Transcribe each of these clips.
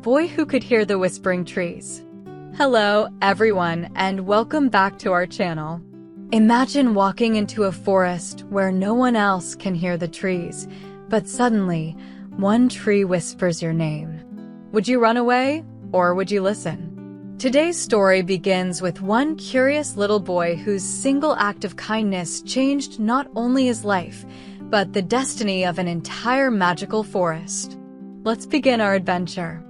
boy who could hear the whispering trees. Hello, everyone, and welcome back to our channel. Imagine walking into a forest where no one else can hear the trees, but suddenly, one tree whispers your name. Would you run away, or would you listen? Today's story begins with one curious little boy whose single act of kindness changed not only his life, but the destiny of an entire magical forest. Let's begin our adventure.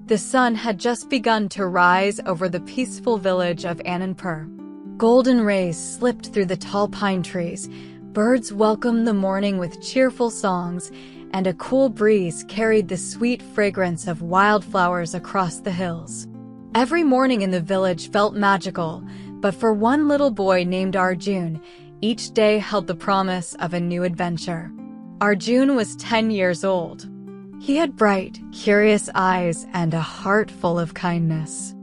The sun had just begun to rise over the peaceful village of Anandpur. Golden rays slipped through the tall pine trees, birds welcomed the morning with cheerful songs, and a cool breeze carried the sweet fragrance of wildflowers across the hills. Every morning in the village felt magical, but for one little boy named Arjun, each day held the promise of a new adventure. Arjun was 10 years old. He had bright, curious eyes and a heart full of kindness.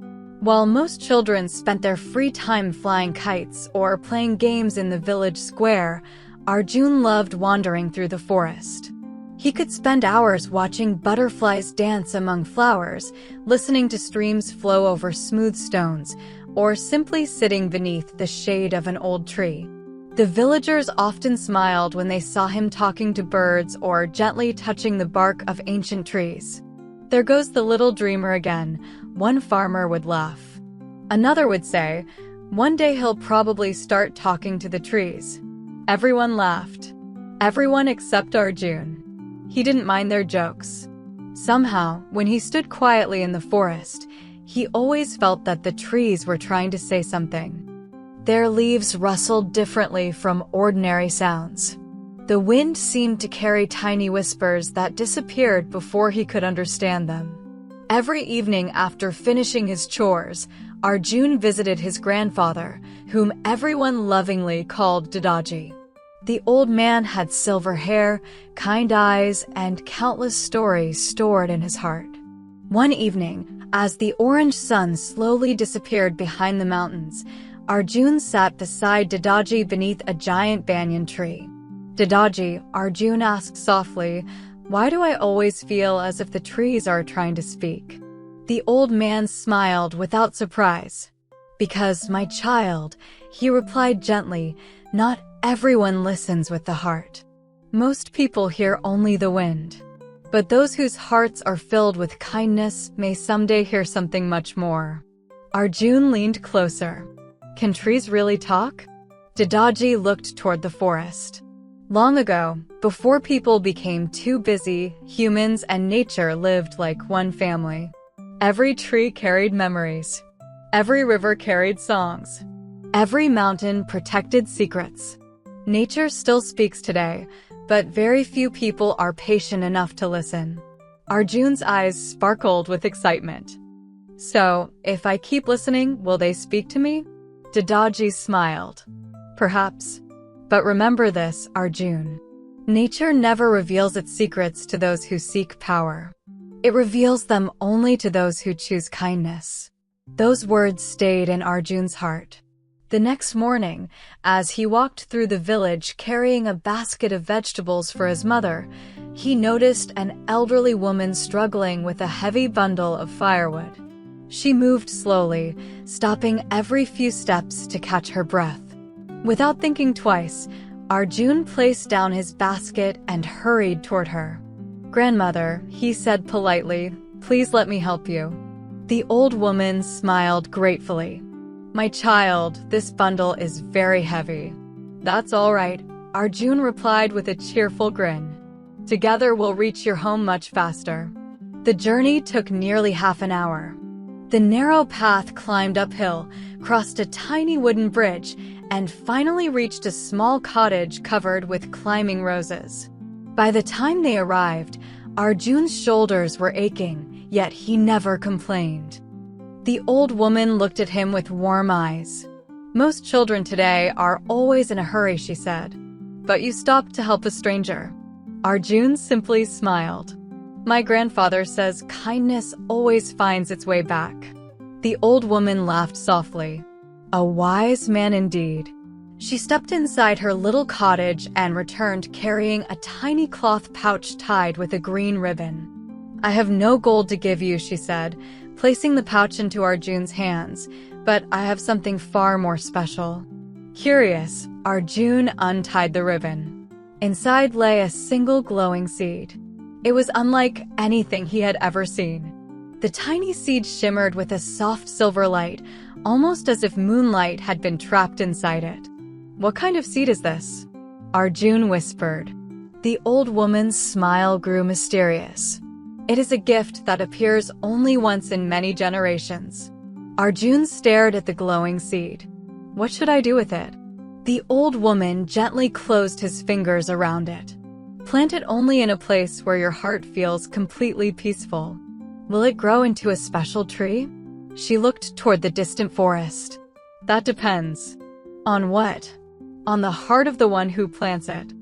While most children spent their free time flying kites or playing games in the village square, Arjun loved wandering through the forest. He could spend hours watching butterflies dance among flowers, listening to streams flow over smooth stones, or simply sitting beneath the shade of an old tree. The villagers often smiled when they saw him talking to birds or gently touching the bark of ancient trees. "There goes the little dreamer again," one farmer would laugh. Another would say, "One day he'll probably start talking to the trees." Everyone laughed. Everyone except Arjun. He didn't mind their jokes. Somehow, when he stood quietly in the forest, he always felt that the trees were trying to say something. Their leaves rustled differently from ordinary sounds. The wind seemed to carry tiny whispers that disappeared before he could understand them. Every evening after finishing his chores, Arjun visited his grandfather, whom everyone lovingly called Dadaji. The old man had silver hair, kind eyes, and countless stories stored in his heart. One evening, as the orange sun slowly disappeared behind the mountains, Arjun sat beside Dadaji beneath a giant banyan tree. "Dadaji," Arjun asked softly, "why do I always feel as if the trees are trying to speak?" The old man smiled without surprise. "Because, my child," he replied gently, "not everyone listens with the heart. Most people hear only the wind. But those whose hearts are filled with kindness may someday hear something much more." Arjun leaned closer. "Can trees really talk?" Dadaji looked toward the forest. Long ago, before people became too busy, humans and nature lived like one family. Every tree carried memories. Every river carried songs. Every mountain protected secrets. Nature still speaks today, but very few people are patient enough to listen. Arjun's eyes sparkled with excitement. "So, if I keep listening, will they speak to me?" Dadaji smiled. "Perhaps. But remember this, Arjun. Nature never reveals its secrets to those who seek power. It reveals them only to those who choose kindness." Those words stayed in Arjun's heart. The next morning, as he walked through the village carrying a basket of vegetables for his mother, he noticed an elderly woman struggling with a heavy bundle of firewood. She moved slowly, stopping every few steps to catch her breath. Without thinking twice, Arjun placed down his basket and hurried toward her. "Grandmother," he said politely, "please let me help you." The old woman smiled gratefully. "My child, this bundle is very heavy." "That's all right," Arjun replied with a cheerful grin. "Together we'll reach your home much faster." The journey took nearly half an hour. The narrow path climbed uphill, crossed a tiny wooden bridge, and finally reached a small cottage covered with climbing roses. By the time they arrived, Arjun's shoulders were aching, yet he never complained. The old woman looked at him with warm eyes. "Most children today are always in a hurry," she said. "But you stopped to help a stranger." Arjun simply smiled. "My grandfather says kindness always finds its way back." The old woman laughed softly. "A wise man indeed." She stepped inside her little cottage and returned carrying a tiny cloth pouch tied with a green ribbon. "I have no gold to give you," she said, placing the pouch into Arjun's hands, "but I have something far more special." Curious, Arjun untied the ribbon. Inside lay a single glowing seed. It was unlike anything he had ever seen. The tiny seed shimmered with a soft silver light, almost as if moonlight had been trapped inside it. "What kind of seed is this?" Arjun whispered. The old woman's smile grew mysterious. "It is a gift that appears only once in many generations." Arjun stared at the glowing seed. "What should I do with it?" The old woman gently closed his fingers around it. "Plant it only in a place where your heart feels completely peaceful." "Will it grow into a special tree?" She looked toward the distant forest. "That depends." "On what?" "On the heart of the one who plants it."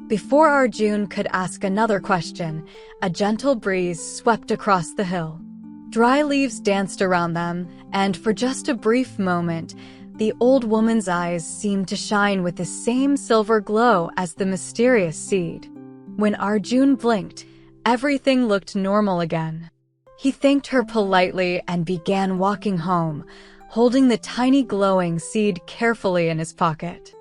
Before Arjun could ask another question, a gentle breeze swept across the hill. Dry leaves danced around them, and for just a brief moment, the old woman's eyes seemed to shine with the same silver glow as the mysterious seed. When Arjun blinked, everything looked normal again. He thanked her politely and began walking home, holding the tiny glowing seed carefully in his pocket.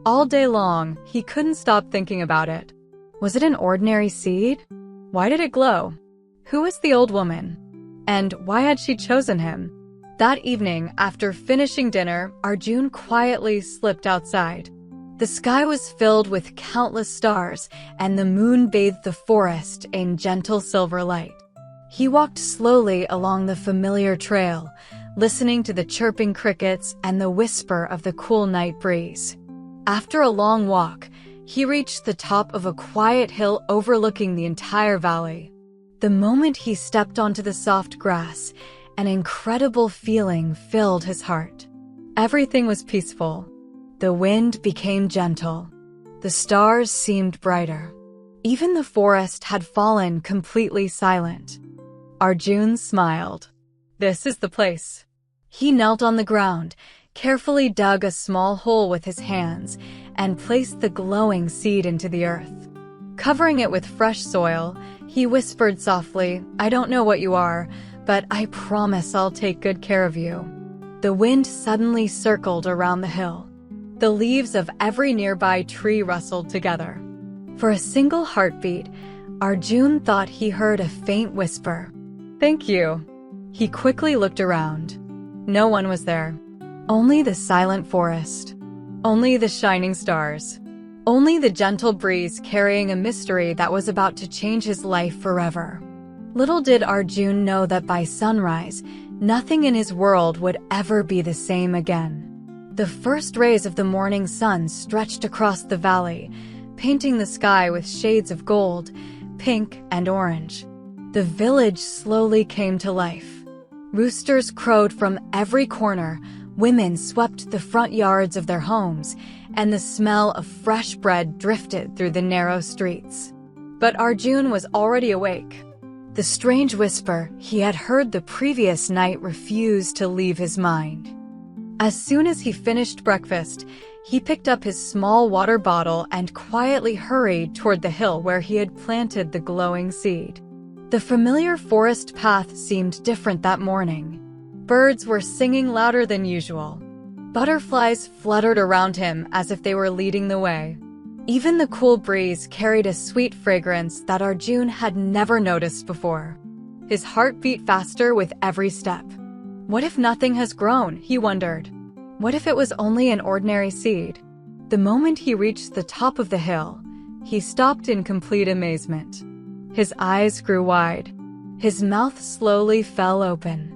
All day long, he couldn't stop thinking about it. Was it an ordinary seed? Why did it glow? Who was the old woman? And why had she chosen him? That evening, after finishing dinner, Arjun quietly slipped outside. The sky was filled with countless stars, and the moon bathed the forest in gentle silver light. He walked slowly along the familiar trail, listening to the chirping crickets and the whisper of the cool night breeze. After a long walk, he reached the top of a quiet hill overlooking the entire valley. The moment he stepped onto the soft grass, an incredible feeling filled his heart. Everything was peaceful. The wind became gentle. The stars seemed brighter. Even the forest had fallen completely silent. Arjun smiled. "This is the place." He knelt on the ground, carefully dug a small hole with his hands, and placed the glowing seed into the earth. Covering it with fresh soil, he whispered softly, "I don't know what you are, but I promise I'll take good care of you." The wind suddenly circled around the hill. The leaves of every nearby tree rustled together. For a single heartbeat, Arjun thought he heard a faint whisper. "Thank you." He quickly looked around. No one was there. Only the silent forest. Only the shining stars. Only the gentle breeze carrying a mystery that was about to change his life forever. Little did Arjun know that by sunrise, nothing in his world would ever be the same again. The first rays of the morning sun stretched across the valley, painting the sky with shades of gold, pink, and orange. The village slowly came to life. Roosters crowed from every corner, women swept the front yards of their homes, and the smell of fresh bread drifted through the narrow streets. But Arjun was already awake. The strange whisper he had heard the previous night refused to leave his mind. As soon as he finished breakfast, he picked up his small water bottle and quietly hurried toward the hill where he had planted the glowing seed. The familiar forest path seemed different that morning. Birds were singing louder than usual. Butterflies fluttered around him as if they were leading the way. Even the cool breeze carried a sweet fragrance that Arjun had never noticed before. His heart beat faster with every step. What if nothing has grown, he wondered. What if it was only an ordinary seed? The moment he reached the top of the hill, he stopped in complete amazement. His eyes grew wide. His mouth slowly fell open.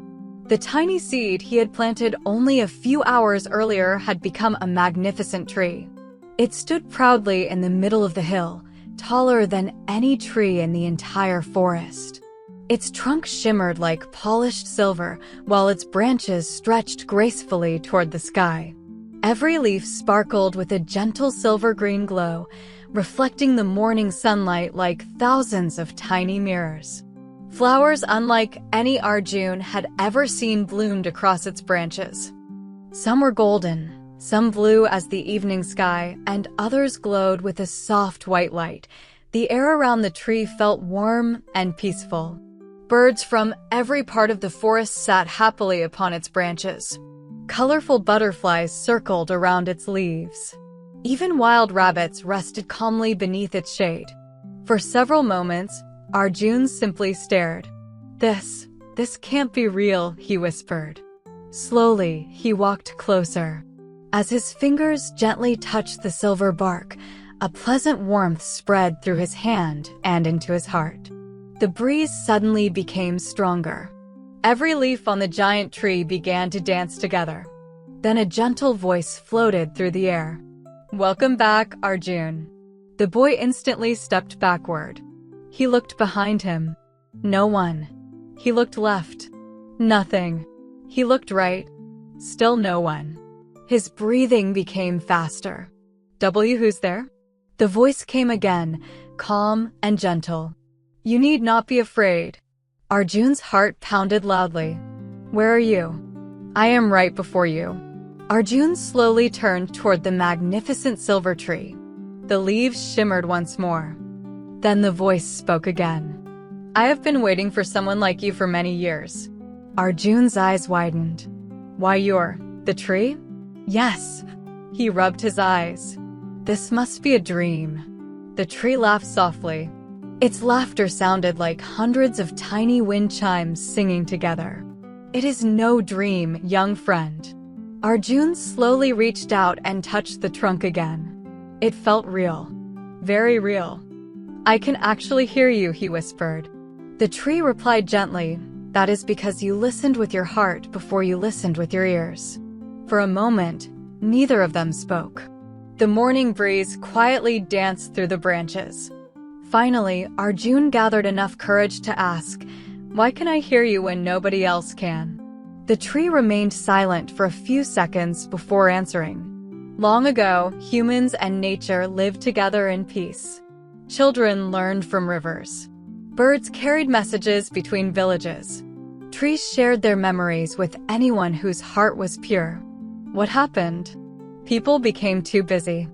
The tiny seed he had planted only a few hours earlier had become a magnificent tree. It stood proudly in the middle of the hill, taller than any tree in the entire forest. Its trunk shimmered like polished silver, while its branches stretched gracefully toward the sky. Every leaf sparkled with a gentle silver-green glow, reflecting the morning sunlight like thousands of tiny mirrors. Flowers unlike any Arjun had ever seen bloomed across its branches. Some were golden, some blue as the evening sky, and others glowed with a soft white light. The air around the tree felt warm and peaceful. Birds from every part of the forest sat happily upon its branches. Colorful butterflies circled around its leaves. Even wild rabbits rested calmly beneath its shade. For several moments, Arjun simply stared. This can't be real," he whispered. Slowly, he walked closer. As his fingers gently touched the silver bark, a pleasant warmth spread through his hand and into his heart. The breeze suddenly became stronger. Every leaf on the giant tree began to dance together. Then a gentle voice floated through the air. "Welcome back, Arjun." The boy instantly stepped backward. He looked behind him. No one. He looked left. Nothing. He looked right. Still no one. His breathing became faster. "Who's there?" The voice came again, calm and gentle. "You need not be afraid." Arjun's heart pounded loudly. "Where are you?" "I am right before you." Arjun slowly turned toward the magnificent silver tree. The leaves shimmered once more. Then the voice spoke again. "I have been waiting for someone like you for many years." Arjun's eyes widened. "Why, you're the tree?" "Yes." He rubbed his eyes. "This must be a dream." The tree laughed softly. Its laughter sounded like hundreds of tiny wind chimes singing together. "It is no dream, young friend." Arjun slowly reached out and touched the trunk again. It felt real. Very real. "I can actually hear you," he whispered. The tree replied gently, "That is because you listened with your heart before you listened with your ears." For a moment, neither of them spoke. The morning breeze quietly danced through the branches. Finally, Arjun gathered enough courage to ask, "Why can I hear you when nobody else can?" The tree remained silent for a few seconds before answering. "Long ago, humans and nature lived together in peace. Children learned from rivers. Birds carried messages between villages. Trees shared their memories with anyone whose heart was pure. What happened? People became too busy.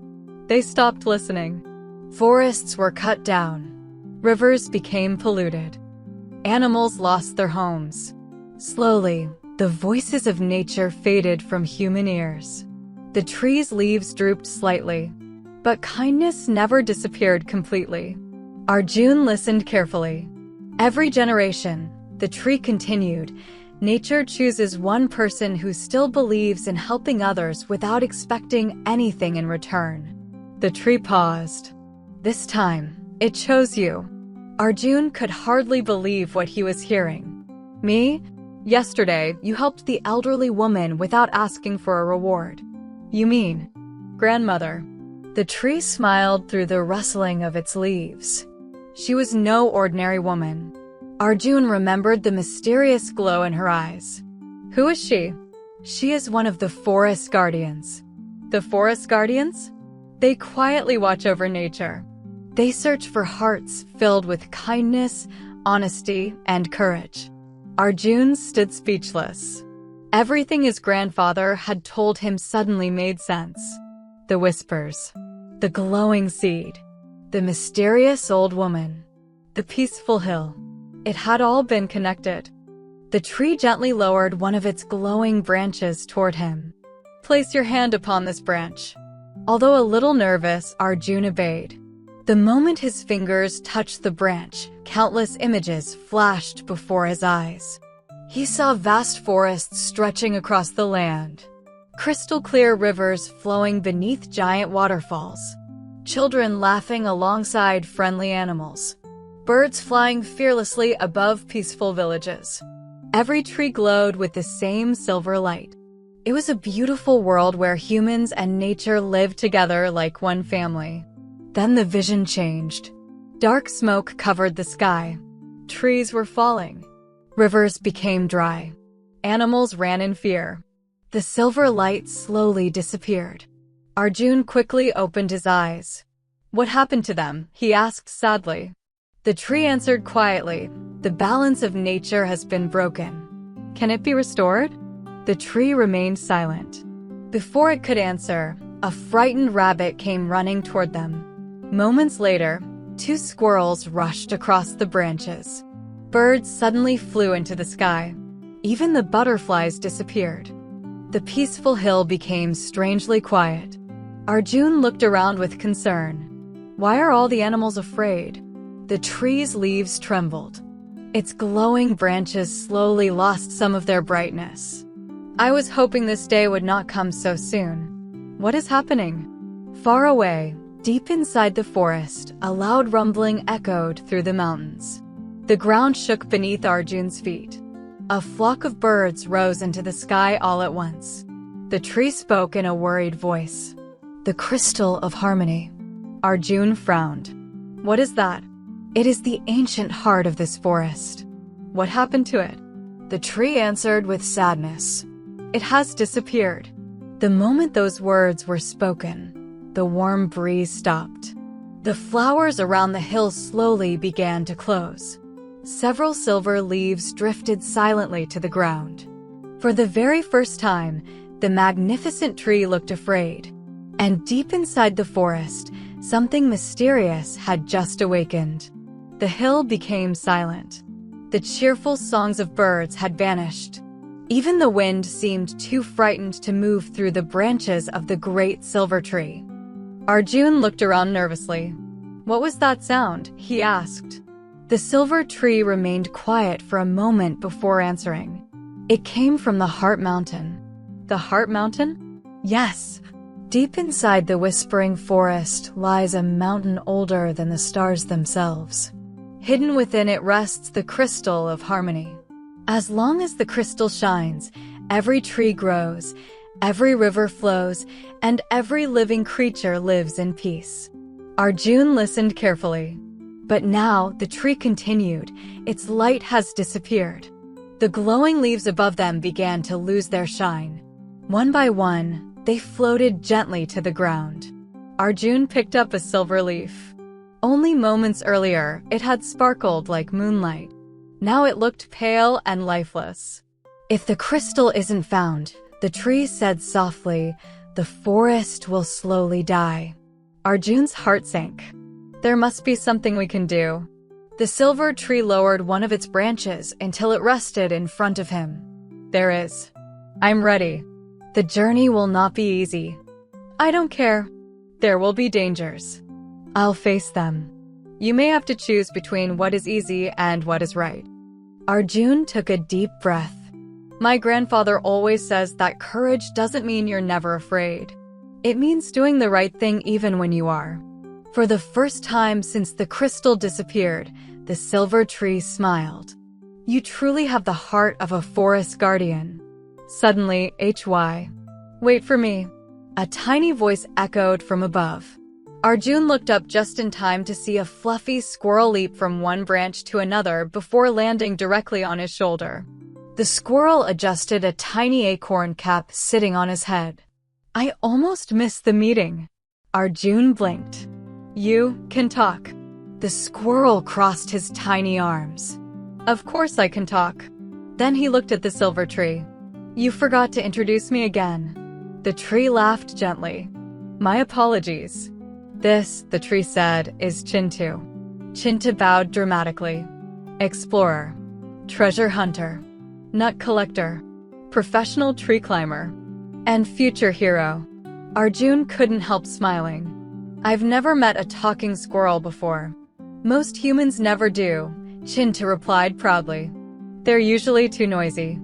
They stopped listening. Forests were cut down. Rivers became polluted. Animals lost their homes. Slowly, the voices of nature faded from human ears. The tree's leaves drooped slightly, but kindness never disappeared completely." Arjun listened carefully. "Every generation," the tree continued, "nature chooses one person who still believes in helping others without expecting anything in return." The tree paused. "This time, it chose you." Arjun could hardly believe what he was hearing. "Me? Yesterday, you helped the elderly woman without asking for a reward." "You mean grandmother?" The tree smiled through the rustling of its leaves. She was no ordinary woman. Arjun remembered the mysterious glow in her eyes. "Who is she?" "She is one of the forest guardians." "The forest guardians?" "They quietly watch over nature. They search for hearts filled with kindness, honesty, and courage." Arjun stood speechless. Everything his grandfather had told him suddenly made sense. The whispers, the glowing seed, the mysterious old woman, the peaceful hill. It had all been connected. The tree gently lowered one of its glowing branches toward him. "Place your hand upon this branch." Although a little nervous, Arjun obeyed. The moment his fingers touched the branch, countless images flashed before his eyes. He saw vast forests stretching across the land, crystal clear rivers flowing beneath giant waterfalls, children laughing alongside friendly animals, birds flying fearlessly above peaceful villages. Every tree glowed with the same silver light. It was a beautiful world where humans and nature lived together like one family. Then the vision changed. Dark smoke covered the sky. Trees were falling. Rivers became dry. Animals ran in fear. The silver light slowly disappeared. Arjun quickly opened his eyes. "What happened to them?" he asked sadly. The tree answered quietly, "The balance of nature has been broken. Can it be restored?" The tree remained silent. Before it could answer, a frightened rabbit came running toward them. Moments later, two squirrels rushed across the branches. Birds suddenly flew into the sky. Even the butterflies disappeared. The peaceful hill became strangely quiet. Arjun looked around with concern. Why are all the animals afraid? The tree's leaves trembled. Its glowing branches slowly lost some of their brightness. I was hoping this day would not come so soon. What is happening? Far away, deep inside the forest, a loud rumbling echoed through the mountains. The ground shook beneath Arjun's feet. A flock of birds rose into the sky all at once. The tree spoke in a worried voice. The crystal of harmony. Arjun frowned. What is that? It is the ancient heart of this forest. What happened to it? The tree answered with sadness. It has disappeared. The moment those words were spoken, the warm breeze stopped. The flowers around the hill slowly began to close. Several silver leaves drifted silently to the ground. For the very first time, the magnificent tree looked afraid. And deep inside the forest, something mysterious had just awakened. The hill became silent. The cheerful songs of birds had vanished. Even the wind seemed too frightened to move through the branches of the great silver tree. Arjun looked around nervously. What was that sound? He asked. The silver tree remained quiet for a moment before answering. It came from the Heart Mountain. The Heart Mountain? Yes. Deep inside the whispering forest lies a mountain older than the stars themselves. Hidden within it rests the crystal of harmony. As long as the crystal shines, every tree grows, every river flows, and every living creature lives in peace. Arjun listened carefully. But now the tree continued. Its light has disappeared. The glowing leaves above them began to lose their shine. One by one, they floated gently to the ground. Arjun picked up a silver leaf. Only moments earlier, it had sparkled like moonlight. Now it looked pale and lifeless. If the crystal isn't found, the tree said softly, the forest will slowly die. Arjun's heart sank. There must be something we can do. The silver tree lowered one of its branches until it rested in front of him. There is. I'm ready. The journey will not be easy. I don't care. There will be dangers. I'll face them. You may have to choose between what is easy and what is right. Arjun took a deep breath. My grandfather always says that courage doesn't mean you're never afraid. It means doing the right thing even when you are. For the first time since the crystal disappeared, the silver tree smiled. You truly have the heart of a forest guardian. Suddenly, Wait for me. A tiny voice echoed from above. Arjun looked up just in time to see a fluffy squirrel leap from one branch to another before landing directly on his shoulder. The squirrel adjusted a tiny acorn cap sitting on his head. I almost missed the meeting. Arjun blinked. You can talk. The squirrel crossed his tiny arms. Of course I can talk. Then he looked at the silver tree. You forgot to introduce me again. The tree laughed gently. My apologies. This, the tree said, is Chintu. Chintu bowed dramatically. Explorer. Treasure hunter. Nut collector. Professional tree climber. And future hero. Arjun couldn't help smiling. I've never met a talking squirrel before. Most humans never do, Chintu replied proudly. They're usually too noisy.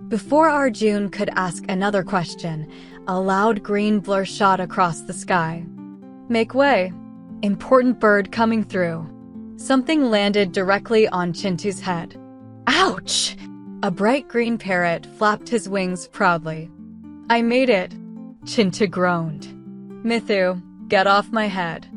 Before Arjun could ask another question, a loud green blur shot across the sky. Make way. Important bird coming through. Something landed directly on Chintu's head. Ouch! A bright green parrot flapped his wings proudly. I made it, Chintu groaned. Mithu, get off my head.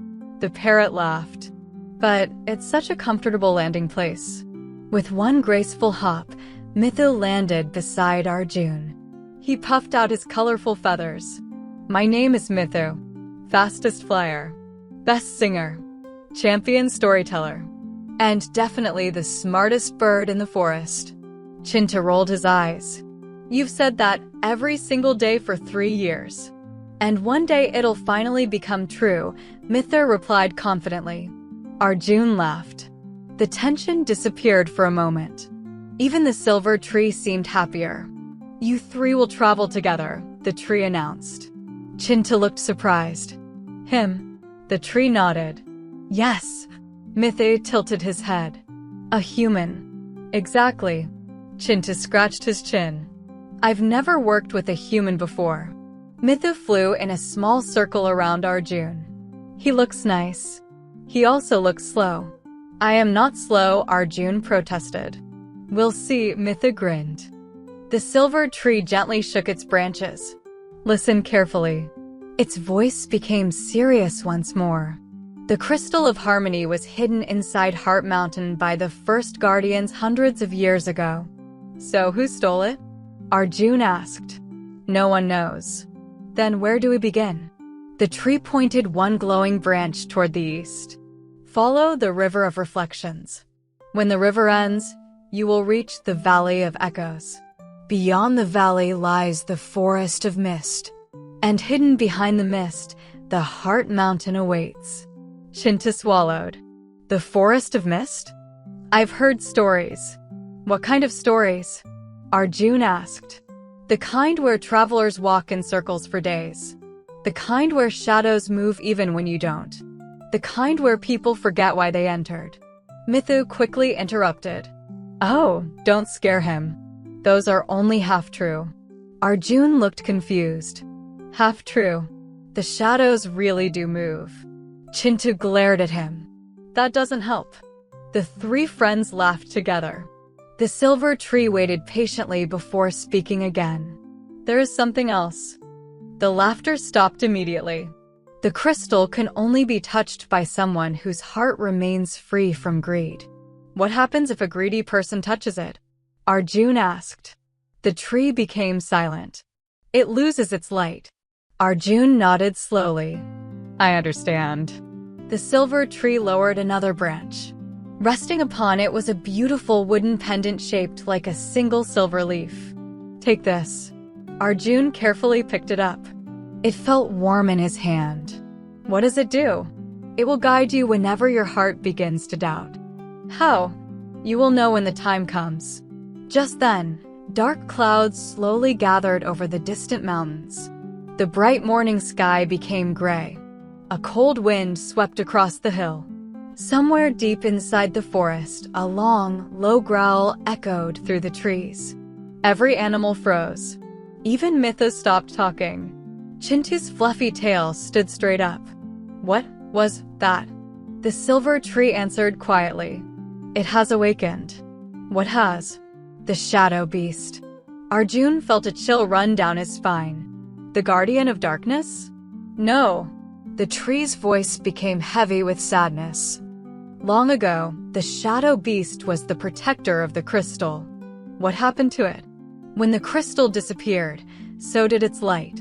The parrot laughed. But it's such a comfortable landing place. With one graceful hop, Mithu landed beside Arjun. He puffed out his colorful feathers. My name is Mithu. Fastest flyer. Best singer. Champion storyteller. And definitely the smartest bird in the forest. Chintu rolled his eyes. You've said that every single day for 3 years. And one day it'll finally become true, Mithu replied confidently. Arjun laughed. The tension disappeared for a moment. Even the silver tree seemed happier. "You three will travel together," the tree announced. Chintu looked surprised. "Him?" The tree nodded. "Yes." Mithu tilted his head. "A human." "Exactly." Chintu scratched his chin. "I've never worked with a human before." Mithu flew in a small circle around Arjun. "He looks nice. He also looks slow." "I am not slow," Arjun protested. "We'll see," Mithu grinned. The silver tree gently shook its branches. "Listen carefully." Its voice became serious once more. The crystal of harmony was hidden inside Heart Mountain by the first guardians hundreds of years ago. "So who stole it?" Arjun asked. "No one knows." "Then where do we begin?" The tree pointed one glowing branch toward the east. "Follow the river of reflections. When the river ends, you will reach the Valley of Echoes. Beyond the valley lies the Forest of Mist, and hidden behind the mist, the Heart Mountain awaits." Chintu swallowed. "The Forest of Mist? I've heard stories." "What kind of stories?" Arjun asked. "The kind where travelers walk in circles for days. The kind where shadows move even when you don't. The kind where people forget why they entered." Mithu quickly interrupted. "Oh, don't scare him. Those are only half true." Arjun looked confused. "Half true? The shadows really do move." Chintu glared at him. "That doesn't help." The three friends laughed together. The silver tree waited patiently before speaking again. "There is something else." The laughter stopped immediately. "The crystal can only be touched by someone whose heart remains free from greed." "What happens if a greedy person touches it?" Arjun asked. The tree became silent. "It loses its light." Arjun nodded slowly. "I understand." The silver tree lowered another branch. Resting upon it was a beautiful wooden pendant shaped like a single silver leaf. "Take this." Arjun carefully picked it up. It felt warm in his hand. "What does it do?" "It will guide you whenever your heart begins to doubt." "How?" "You will know when the time comes." Just then, dark clouds slowly gathered over the distant mountains. The bright morning sky became gray. A cold wind swept across the hill. Somewhere deep inside the forest, a long, low growl echoed through the trees. Every animal froze. Even Mithu stopped talking. Chintu's fluffy tail stood straight up. "What was that?" The silver tree answered quietly. "It has awakened." "What has?" "The shadow beast." Arjun felt a chill run down his spine. "The guardian of darkness?" "No." The tree's voice became heavy with sadness. "Long ago, the shadow beast was the protector of the crystal." "What happened to it?" "When the crystal disappeared, so did its light.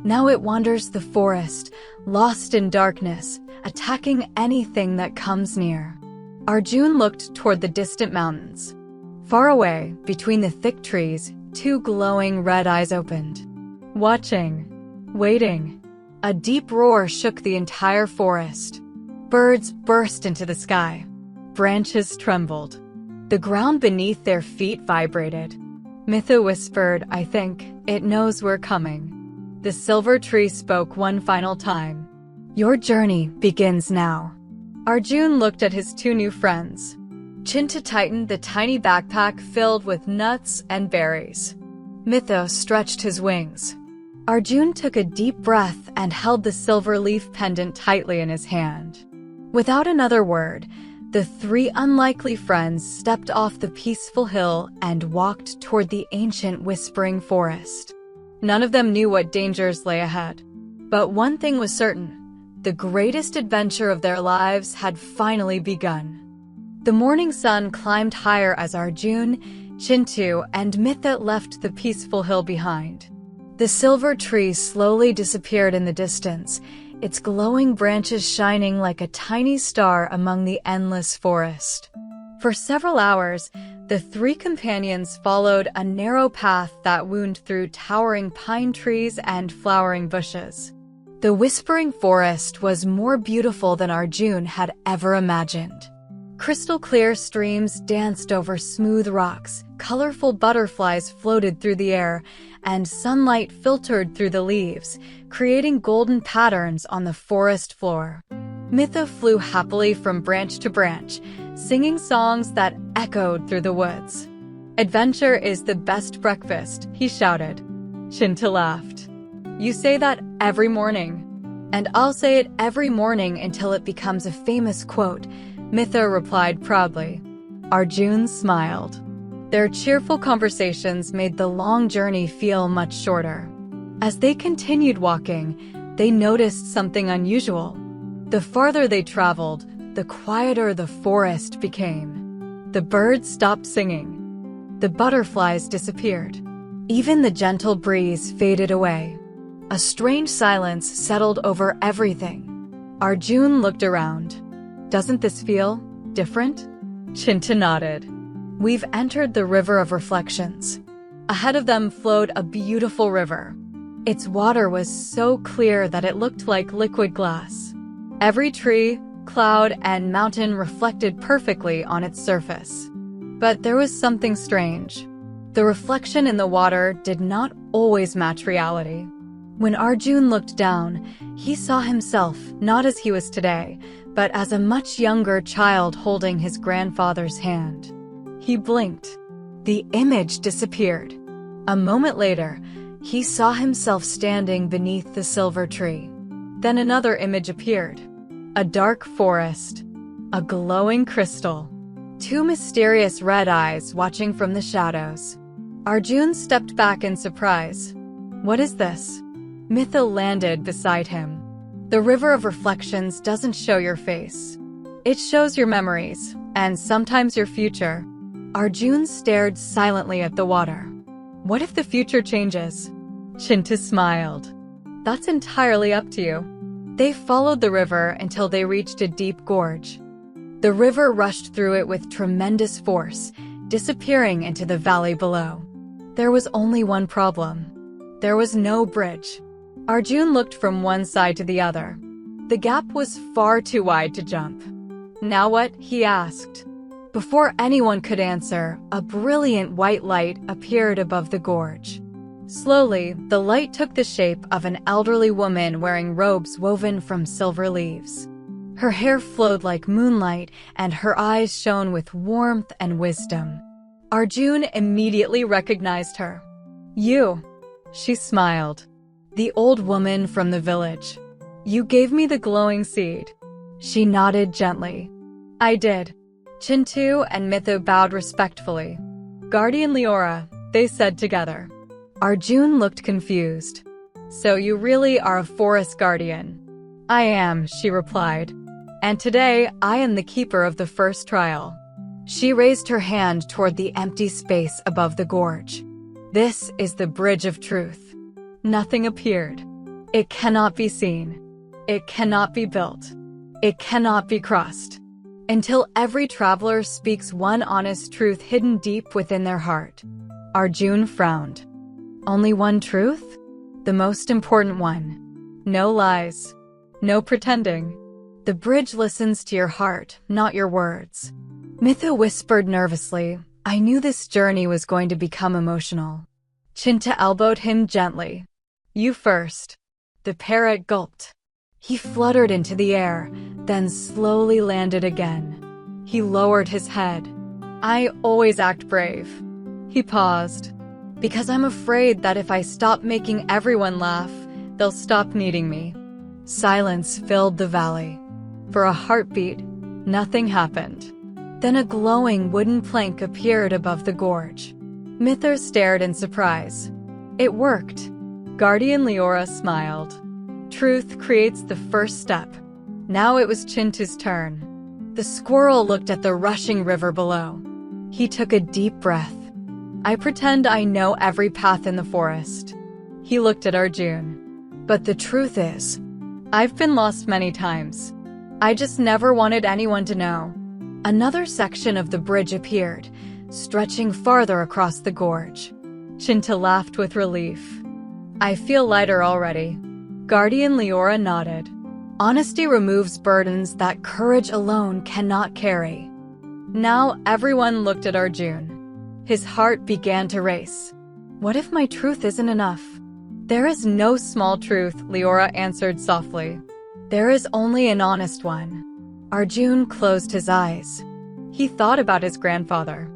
Now it wanders the forest, lost in darkness, attacking anything that comes near." Arjun looked toward the distant mountains. Far away, between the thick trees, two glowing red eyes opened. Watching. Waiting. A deep roar shook the entire forest. Birds burst into the sky. Branches trembled. The ground beneath their feet vibrated. Mithu whispered, "I think it knows we're coming." The silver tree spoke one final time. "Your journey begins now." Arjun looked at his two new friends. Chintu tightened the tiny backpack filled with nuts and berries. Mithu stretched his wings. Arjun took a deep breath and held the silver leaf pendant tightly in his hand. Without another word, the three unlikely friends stepped off the peaceful hill and walked toward the ancient whispering forest. None of them knew what dangers lay ahead. But one thing was certain: the greatest adventure of their lives had finally begun. The morning sun climbed higher as Arjun, Chintu, and Mithu left the peaceful hill behind. The silver tree slowly disappeared in the distance, its glowing branches shining like a tiny star among the endless forest. For several hours, the three companions followed a narrow path that wound through towering pine trees and flowering bushes. The whispering forest was more beautiful than Arjun had ever imagined. Crystal clear streams danced over smooth rocks, colorful butterflies floated through the air, and sunlight filtered through the leaves, creating golden patterns on the forest floor. Mithu flew happily from branch to branch, singing songs that echoed through the woods. "Adventure is the best breakfast," he shouted. Chintu laughed. "You say that every morning." "And I'll say it every morning until it becomes a famous quote," Mithu replied proudly. Arjun smiled. Their cheerful conversations made the long journey feel much shorter. As they continued walking, they noticed something unusual. The farther they traveled, the quieter the forest became. The birds stopped singing. The butterflies disappeared. Even the gentle breeze faded away. A strange silence settled over everything. Arjun looked around. "Doesn't this feel different?" Chintu nodded. "We've entered the river of reflections." Ahead of them flowed a beautiful river. Its water was so clear that it looked like liquid glass. Every tree, cloud, and mountain reflected perfectly on its surface. But there was something strange. The reflection in the water did not always match reality. When Arjun looked down, he saw himself not as he was today, but as a much younger child holding his grandfather's hand. He blinked. The image disappeared. A moment later, he saw himself standing beneath the silver tree. Then another image appeared. A dark forest, a glowing crystal, two mysterious red eyes watching from the shadows. Arjun stepped back in surprise. "What is this?" Mithu landed beside him. "The river of reflections doesn't show your face. It shows your memories, and sometimes your future." Arjun stared silently at the water. "What if the future changes?" Chintu smiled. "That's entirely up to you." They followed the river until they reached a deep gorge. The river rushed through it with tremendous force, disappearing into the valley below. There was only one problem. There was no bridge. Arjun looked from one side to the other. The gap was far too wide to jump. "Now what?" he asked. Before anyone could answer, a brilliant white light appeared above the gorge. Slowly, the light took the shape of an elderly woman wearing robes woven from silver leaves. Her hair flowed like moonlight, and her eyes shone with warmth and wisdom. Arjun immediately recognized her. "You," she smiled. "The old woman from the village. You gave me the glowing seed." She nodded gently. "I did." Chintu and Mithu bowed respectfully. "Guardian Leora," they said together. Arjun looked confused. "So you really are a forest guardian?" "I am," she replied. "And today, I am the keeper of the first trial." She raised her hand toward the empty space above the gorge. "This is the bridge of truth." Nothing appeared. It cannot be seen. It cannot be built. It cannot be crossed. Until every traveler speaks one honest truth hidden deep within their heart. Arjun frowned. "Only one truth? The most important one. No lies. No pretending. The bridge listens to your heart, not your words." Mithu whispered nervously, "I knew this journey was going to become emotional." Chintu elbowed him gently. "You first." The parrot gulped. He fluttered into the air, then slowly landed again. He lowered his head. "I always act brave." He paused. "Because I'm afraid that if I stop making everyone laugh, they'll stop needing me." Silence filled the valley. For a heartbeat, nothing happened. Then a glowing wooden plank appeared above the gorge. Mithu stared in surprise. It worked. Guardian Leora smiled. Truth creates the first step. Now it was Chintu's turn. The squirrel looked at the rushing river below. He took a deep breath. "I pretend I know every path in the forest." He looked at Arjun. "But the truth is, I've been lost many times. I just never wanted anyone to know." Another section of the bridge appeared, stretching farther across the gorge. Chintu laughed with relief. "I feel lighter already." Guardian Leora nodded. Honesty removes burdens that courage alone cannot carry. Now everyone looked at Arjun. His heart began to race. What if my truth isn't enough? There is no small truth, Leora answered softly. There is only an honest one. Arjun closed his eyes. He thought about his grandfather.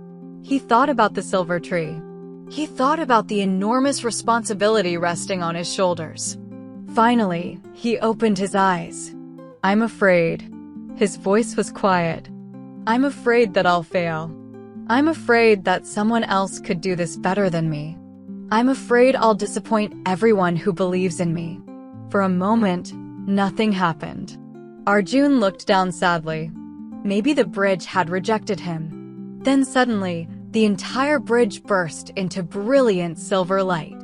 He thought about the silver tree. He thought about the enormous responsibility resting on his shoulders. Finally, he opened his eyes. I'm afraid. His voice was quiet. I'm afraid that I'll fail. I'm afraid that someone else could do this better than me. I'm afraid I'll disappoint everyone who believes in me. For a moment, nothing happened. Arjun looked down sadly. Maybe the bridge had rejected him. Then suddenly, the entire bridge burst into brilliant silver light.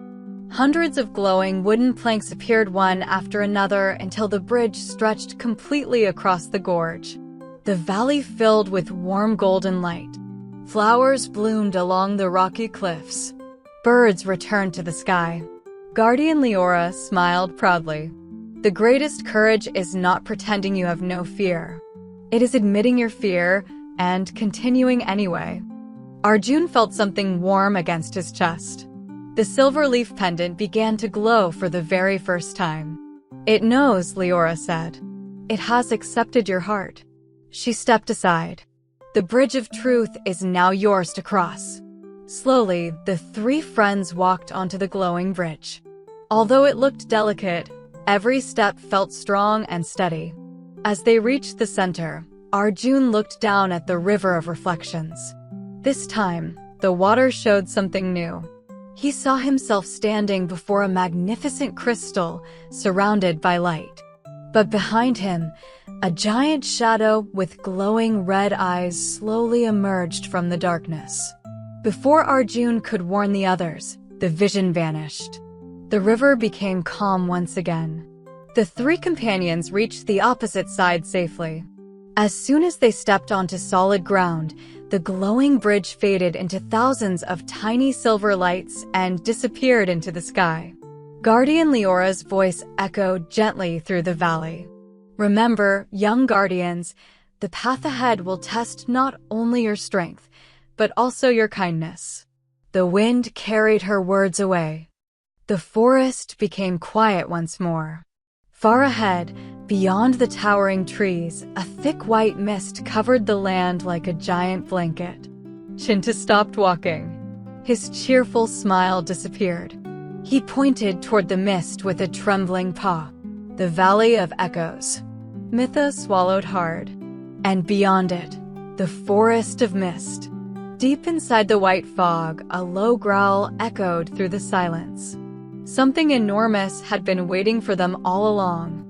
Hundreds of glowing wooden planks appeared one after another until the bridge stretched completely across the gorge. The valley filled with warm golden light. Flowers bloomed along the rocky cliffs. Birds returned to the sky. Guardian Leora smiled proudly. The greatest courage is not pretending you have no fear. It is admitting your fear and continuing anyway. Arjun felt something warm against his chest. The silver leaf pendant began to glow for the very first time. It knows, Leora said. It has accepted your heart. She stepped aside. The bridge of truth is now yours to cross. Slowly, the three friends walked onto the glowing bridge. Although it looked delicate, every step felt strong and steady. As they reached the center, Arjun looked down at the river of reflections. This time, the water showed something new. He saw himself standing before a magnificent crystal surrounded by light. But behind him, a giant shadow with glowing red eyes slowly emerged from the darkness. Before Arjun could warn the others, the vision vanished. The river became calm once again. The three companions reached the opposite side safely. As soon as they stepped onto solid ground, the glowing bridge faded into thousands of tiny silver lights and disappeared into the sky. Guardian Leora's voice echoed gently through the valley. Remember, young guardians, the path ahead will test not only your strength, but also your kindness. The wind carried her words away. The forest became quiet once more. Far ahead, beyond the towering trees, a thick white mist covered the land like a giant blanket. Chintu stopped walking. His cheerful smile disappeared. He pointed toward the mist with a trembling paw. The Valley of Echoes. Mithu swallowed hard. And beyond it, the Forest of Mist. Deep inside the white fog, a low growl echoed through the silence. Something enormous had been waiting for them all along.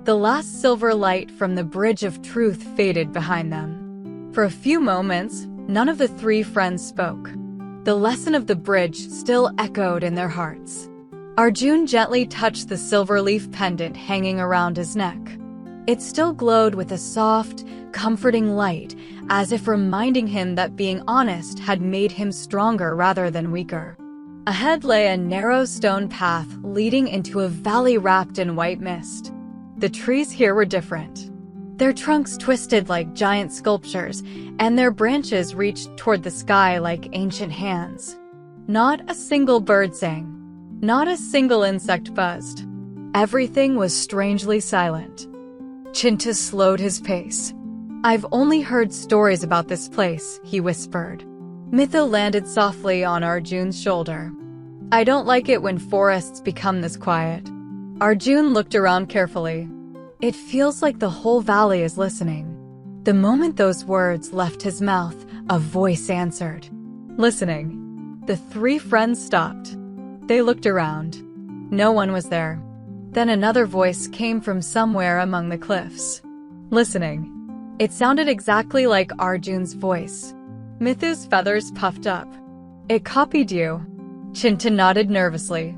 The last silver light from the Bridge of Truth faded behind them. For a few moments, none of the three friends spoke. The lesson of the bridge still echoed in their hearts. Arjun gently touched the silver leaf pendant hanging around his neck. It still glowed with a soft, comforting light, as if reminding him that being honest had made him stronger rather than weaker. Ahead lay a narrow stone path leading into a valley wrapped in white mist. The trees here were different. Their trunks twisted like giant sculptures, and their branches reached toward the sky like ancient hands. Not a single bird sang. Not a single insect buzzed. Everything was strangely silent. Chintu slowed his pace. I've only heard stories about this place, he whispered. Mithu landed softly on Arjun's shoulder. I don't like it when forests become this quiet. Arjun looked around carefully. It feels like the whole valley is listening. The moment those words left his mouth, a voice answered. Listening. The three friends stopped. They looked around. No one was there. Then another voice came from somewhere among the cliffs. Listening. It sounded exactly like Arjun's voice. Mithu's feathers puffed up. It copied you. Chintu nodded nervously.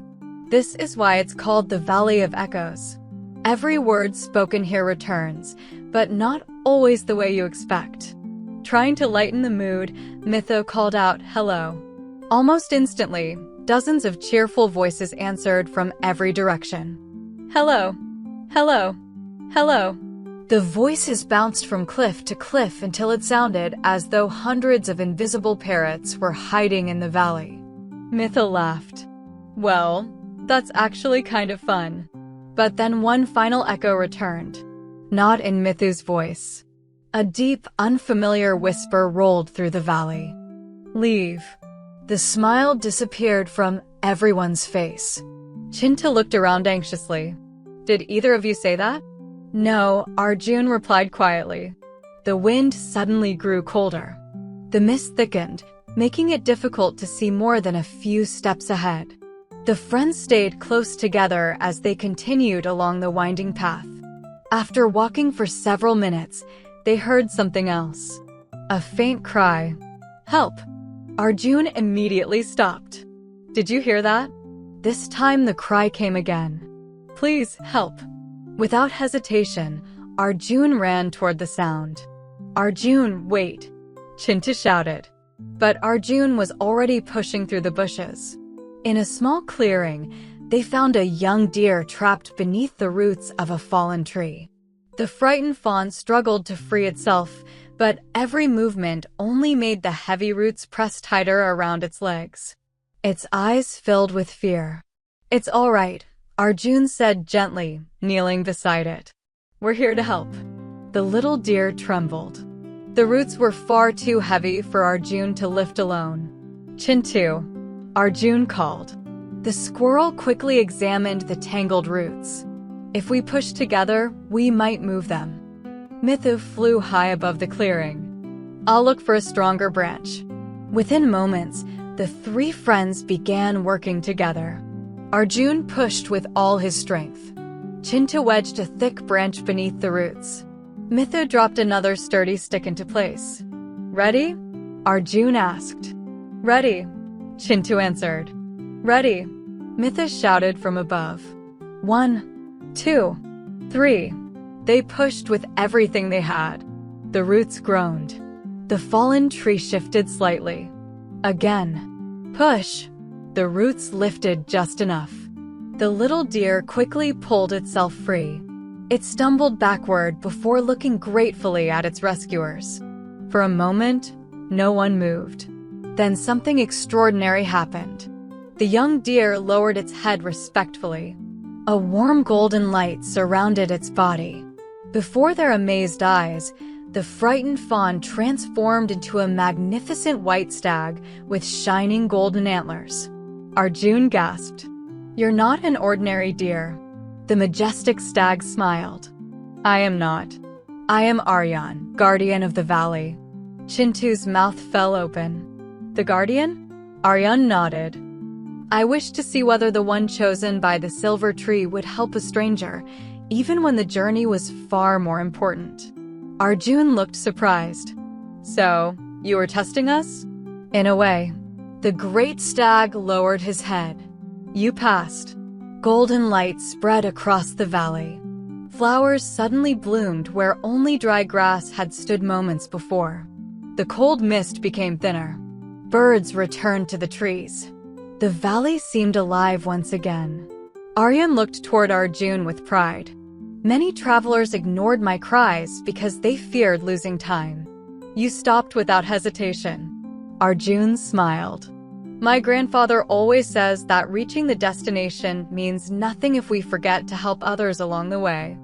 This is why it's called the Valley of Echoes. Every word spoken here returns, but not always the way you expect. Trying to lighten the mood, Mithu called out, hello. Almost instantly, dozens of cheerful voices answered from every direction. Hello. Hello. Hello. The voices bounced from cliff to cliff until it sounded as though hundreds of invisible parrots were hiding in the valley. Mithu laughed. Well, that's actually kind of fun. But then one final echo returned. Not in Mithu's voice. A deep, unfamiliar whisper rolled through the valley. Leave. The smile disappeared from everyone's face. Chintu looked around anxiously. Did either of you say that? No, Arjun replied quietly. The wind suddenly grew colder. The mist thickened, making it difficult to see more than a few steps ahead. The friends stayed close together as they continued along the winding path. After walking for several minutes, they heard something else. A faint cry. Help! Arjun immediately stopped. Did you hear that? This time the cry came again. Please, help! Without hesitation, Arjun ran toward the sound. Arjun, wait! Chintu shouted. But Arjun was already pushing through the bushes. In a small clearing, they found a young deer trapped beneath the roots of a fallen tree. The frightened fawn struggled to free itself, but every movement only made the heavy roots press tighter around its legs. Its eyes filled with fear. It's all right, Arjun said gently, kneeling beside it. We're here to help. The little deer trembled. The roots were far too heavy for Arjun to lift alone. Chintu, Arjun called. The squirrel quickly examined the tangled roots. If we push together, we might move them. Mithu flew high above the clearing. I'll look for a stronger branch. Within moments, the three friends began working together. Arjun pushed with all his strength. Chintu wedged a thick branch beneath the roots. Mithu dropped another sturdy stick into place. Ready? Arjun asked. Ready, Chintu answered. Ready, Mithu shouted from above. 1, 2, 3. They pushed with everything they had. The roots groaned. The fallen tree shifted slightly. Again. Push. The roots lifted just enough. The little deer quickly pulled itself free. It stumbled backward before looking gratefully at its rescuers. For a moment, no one moved. Then something extraordinary happened. The young deer lowered its head respectfully. A warm golden light surrounded its body. Before their amazed eyes, the frightened fawn transformed into a magnificent white stag with shining golden antlers. Arjun gasped. You're not an ordinary deer. The majestic stag smiled. I am not. I am Arjun, guardian of the valley. Chintu's mouth fell open. The guardian? Arjun nodded. I wished to see whether the one chosen by the silver tree would help a stranger, even when the journey was far more important. Arjun looked surprised. So, you were testing us? In a way. The great stag lowered his head. You passed. Golden light spread across the valley. Flowers suddenly bloomed where only dry grass had stood moments before. The cold mist became thinner. Birds returned to the trees. The valley seemed alive once again. Arjun looked toward Arjun with pride. Many travelers ignored my cries because they feared losing time. You stopped without hesitation. Arjun smiled. My grandfather always says that reaching the destination means nothing if we forget to help others along the way.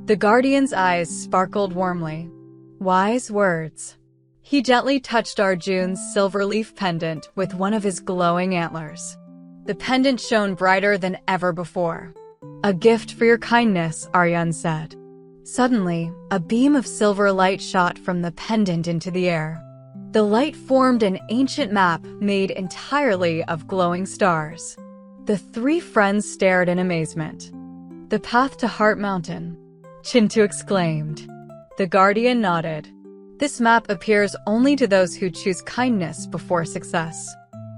The guardian's eyes sparkled warmly. Wise words. He gently touched Arjun's silver leaf pendant with one of his glowing antlers. The pendant shone brighter than ever before. A gift for your kindness, Arjun said. Suddenly, a beam of silver light shot from the pendant into the air. The light formed an ancient map made entirely of glowing stars. The three friends stared in amazement. The path to Heart Mountain, Chintu exclaimed. The guardian nodded. This map appears only to those who choose kindness before success.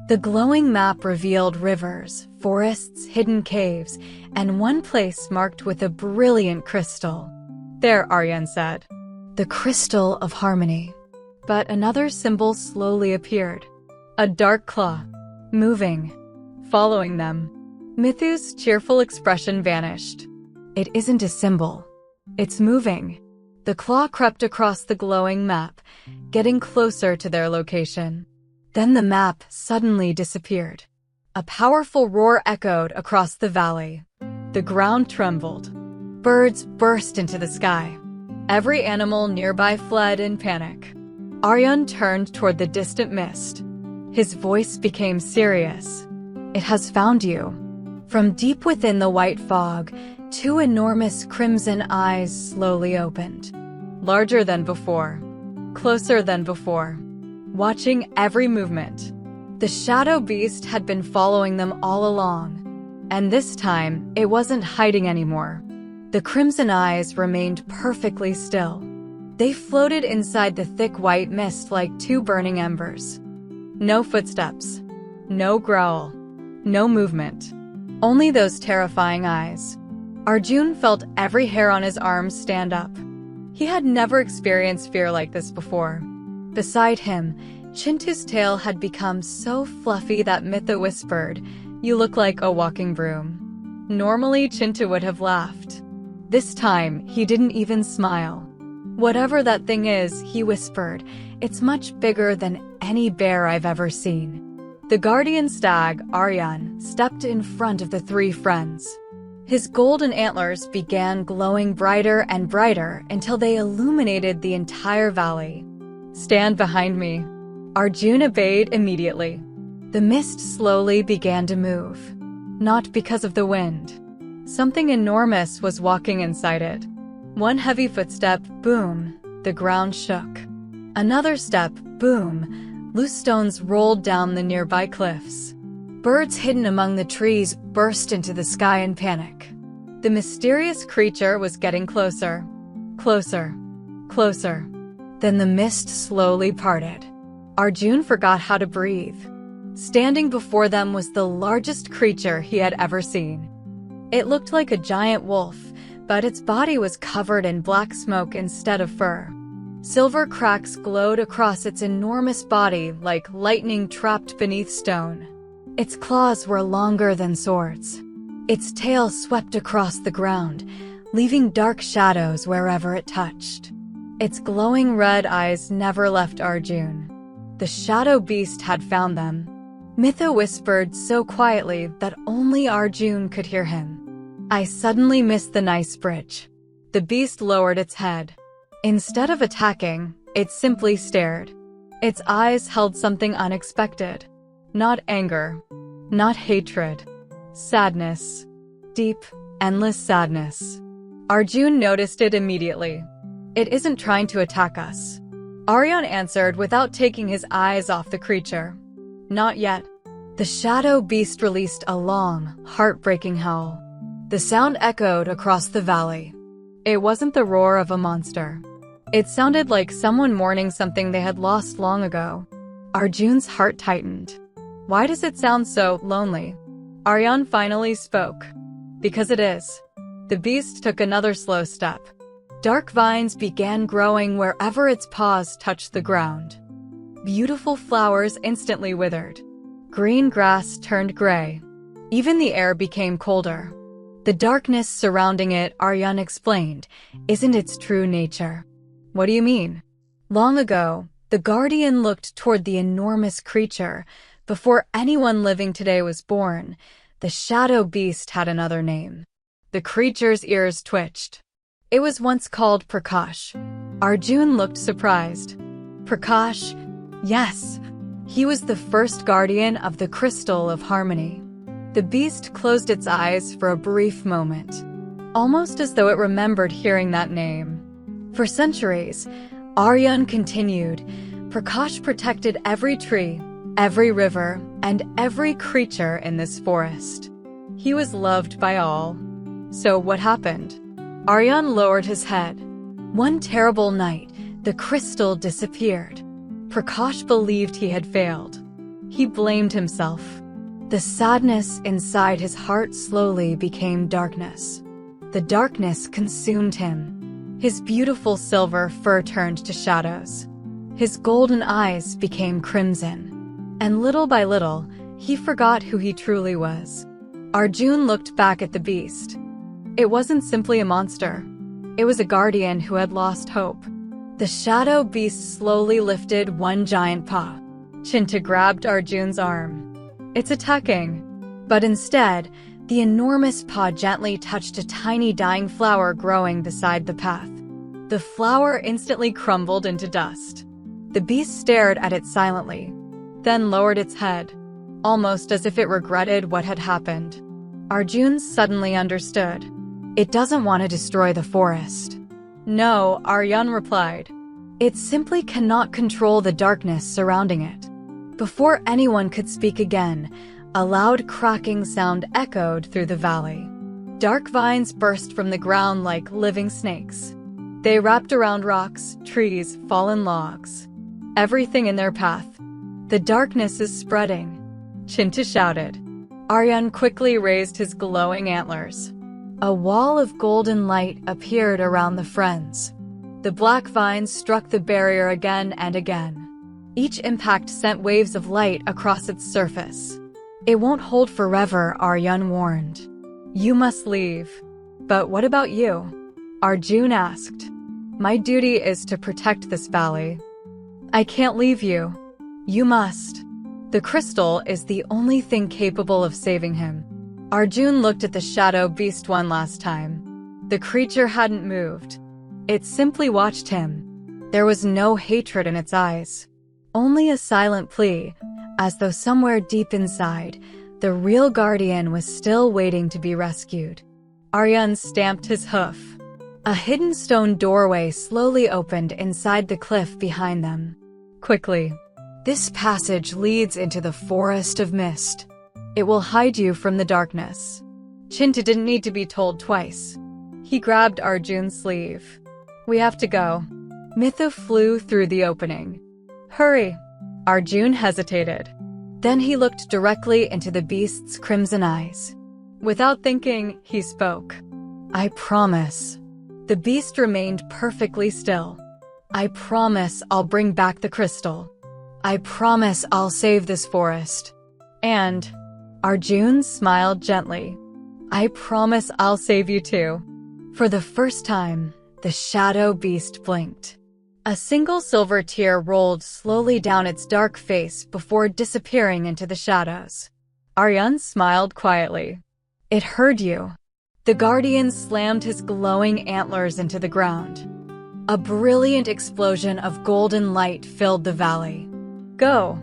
The glowing map revealed rivers, forests, hidden caves, and one place marked with a brilliant crystal. There, Arjun said. The crystal of harmony. But another symbol slowly appeared. A dark claw. Moving. Following them. Mithu's cheerful expression vanished. It isn't a symbol. It's moving. The claw crept across the glowing map, getting closer to their location. Then the map suddenly disappeared. A powerful roar echoed across the valley. The ground trembled. Birds burst into the sky. Every animal nearby fled in panic. Arjun turned toward the distant mist. His voice became serious. "It has found you." From deep within the white fog, two enormous crimson eyes slowly opened. Larger than before, closer than before, watching every movement. The shadow beast had been following them all along, and this time it wasn't hiding anymore. The crimson eyes remained perfectly still. They floated inside the thick white mist like two burning embers. No footsteps, no growl, no movement. Only those terrifying eyes. Arjun felt every hair on his arms stand up. He had never experienced fear like this before. Beside him, Chintu's tail had become so fluffy that Mithu whispered, "You look like a walking broom." Normally, Chintu would have laughed. This time, he didn't even smile. "Whatever that thing is," he whispered, "it's much bigger than any bear I've ever seen." The guardian stag, Arjun, stepped in front of the three friends. His golden antlers began glowing brighter and brighter until they illuminated the entire valley. "Stand behind me." Arjun obeyed immediately. The mist slowly began to move. Not because of the wind. Something enormous was walking inside it. One heavy footstep, boom, the ground shook. Another step, boom, loose stones rolled down the nearby cliffs. Birds hidden among the trees burst into the sky in panic. The mysterious creature was getting closer. Closer. Closer. Then the mist slowly parted. Arjun forgot how to breathe. Standing before them was the largest creature he had ever seen. It looked like a giant wolf, but its body was covered in black smoke instead of fur. Silver cracks glowed across its enormous body like lightning trapped beneath stone. Its claws were longer than swords. Its tail swept across the ground, leaving dark shadows wherever it touched. Its glowing red eyes never left Arjun. The shadow beast had found them. Mithu whispered so quietly that only Arjun could hear him. "I suddenly missed the nice bridge." The beast lowered its head. Instead of attacking, it simply stared. Its eyes held something unexpected. Not anger, not hatred. Sadness. Deep, endless sadness. Arjun noticed it immediately. "It isn't trying to attack us," Arjun answered without taking his eyes off the creature. "Not yet." The shadow beast released a long, heartbreaking howl. The sound echoed across the valley. It wasn't the roar of a monster. It sounded like someone mourning something they had lost long ago. Arjun's heart tightened. "Why does it sound so lonely?" Arjun finally spoke. "Because it is." The beast took another slow step. Dark vines began growing wherever its paws touched the ground. Beautiful flowers instantly withered. Green grass turned gray. Even the air became colder. The darkness surrounding it, Arjun explained, isn't its true nature. "What do you mean?" Long ago, the guardian looked toward the enormous creature. Before anyone living today was born, the shadow beast had another name. The creature's ears twitched. It was once called Prakash. Arjun looked surprised. Prakash? Yes. He was the first guardian of the crystal of harmony. The beast closed its eyes for a brief moment, almost as though it remembered hearing that name. For centuries, Arjun continued, Prakash protected every tree, every river, and every creature in this forest. He was loved by all. So what happened? Arjun lowered his head. One terrible night, the crystal disappeared. Prakash believed he had failed. He blamed himself. The sadness inside his heart slowly became darkness. The darkness consumed him. His beautiful silver fur turned to shadows. His golden eyes became crimson. And little by little, he forgot who he truly was. Arjun looked back at the beast. It wasn't simply a monster. It was a guardian who had lost hope. The shadow beast slowly lifted one giant paw. Chintu grabbed Arjun's arm. "It's attacking." But instead, the enormous paw gently touched a tiny dying flower growing beside the path. The flower instantly crumbled into dust. The beast stared at it silently, then lowered its head, almost as if it regretted what had happened. Arjun suddenly understood. It doesn't want to destroy the forest. "No," Arjun replied. "It simply cannot control the darkness surrounding it." Before anyone could speak again, a loud cracking sound echoed through the valley. Dark vines burst from the ground like living snakes. They wrapped around rocks, trees, fallen logs, everything in their path. "The darkness is spreading," Chintu shouted. Arjun quickly raised his glowing antlers. A wall of golden light appeared around the friends. The black vines struck the barrier again and again. Each impact sent waves of light across its surface. "It won't hold forever," Arjun warned. "You must leave." "But what about you?" Arjun asked. "My duty is to protect this valley." "I can't leave you. You must." The crystal is the only thing capable of saving him. Arjun looked at the shadow beast one last time. The creature hadn't moved. It simply watched him. There was no hatred in its eyes, only a silent plea, as though somewhere deep inside, the real guardian was still waiting to be rescued. Arjun stamped his hoof. A hidden stone doorway slowly opened inside the cliff behind them. "Quickly. This passage leads into the forest of mist. It will hide you from the darkness." Chintu didn't need to be told twice. He grabbed Arjun's sleeve. "We have to go." Mithu flew through the opening. "Hurry." Arjun hesitated. Then he looked directly into the beast's crimson eyes. Without thinking, he spoke. "I promise." The beast remained perfectly still. "I promise I'll bring back the crystal. I promise I'll save this forest. And," Arjun smiled gently, "I promise I'll save you too." For the first time, the shadow beast blinked. A single silver tear rolled slowly down its dark face before disappearing into the shadows. Arjun smiled quietly. "It heard you." The guardian slammed his glowing antlers into the ground. A brilliant explosion of golden light filled the valley. "Go!"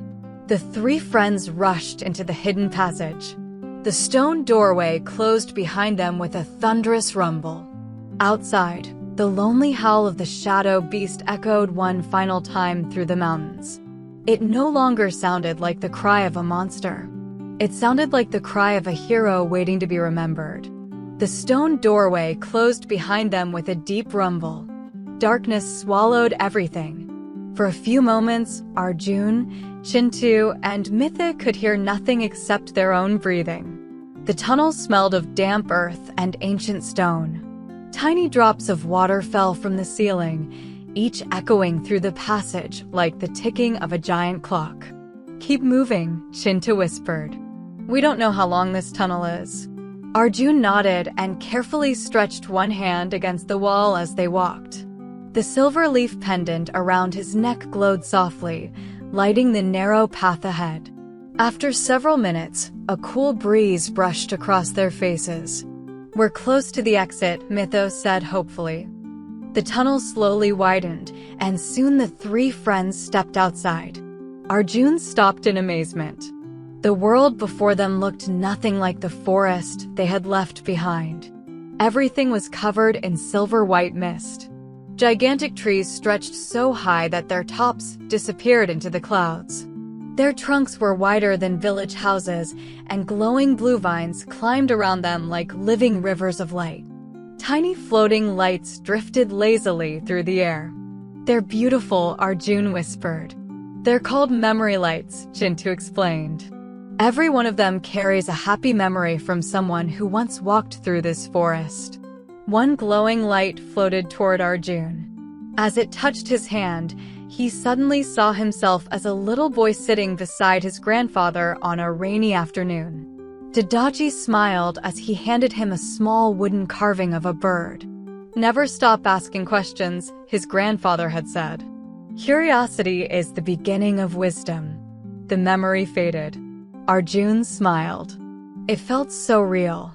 The three friends rushed into the hidden passage. The stone doorway closed behind them with a thunderous rumble. Outside, the lonely howl of the shadow beast echoed one final time through the mountains. It no longer sounded like the cry of a monster. It sounded like the cry of a hero waiting to be remembered. The stone doorway closed behind them with a deep rumble. Darkness swallowed everything. For a few moments, Arjun, Chintu, and Mithu could hear nothing except their own breathing. The tunnel smelled of damp earth and ancient stone. Tiny drops of water fell from the ceiling, each echoing through the passage like the ticking of a giant clock. "Keep moving," Chintu whispered. "We don't know how long this tunnel is." Arjun nodded and carefully stretched one hand against the wall as they walked. The silver leaf pendant around his neck glowed softly, lighting the narrow path ahead. After several minutes, a cool breeze brushed across their faces. "We're close to the exit," Mithu said hopefully. The tunnel slowly widened, and soon the three friends stepped outside. Arjun stopped in amazement. The world before them looked nothing like the forest they had left behind. Everything was covered in silver-white mist. Gigantic trees stretched so high that their tops disappeared into the clouds. Their trunks were wider than village houses, and glowing blue vines climbed around them like living rivers of light. Tiny floating lights drifted lazily through the air. "They're beautiful," Arjun whispered. "They're called memory lights," Chintu explained. "Every one of them carries a happy memory from someone who once walked through this forest." One glowing light floated toward Arjun. As it touched his hand, he suddenly saw himself as a little boy sitting beside his grandfather on a rainy afternoon. Dadaji smiled as he handed him a small wooden carving of a bird. Never stop asking questions, his grandfather had said. Curiosity is the beginning of wisdom. The memory faded. Arjun smiled. It felt so real.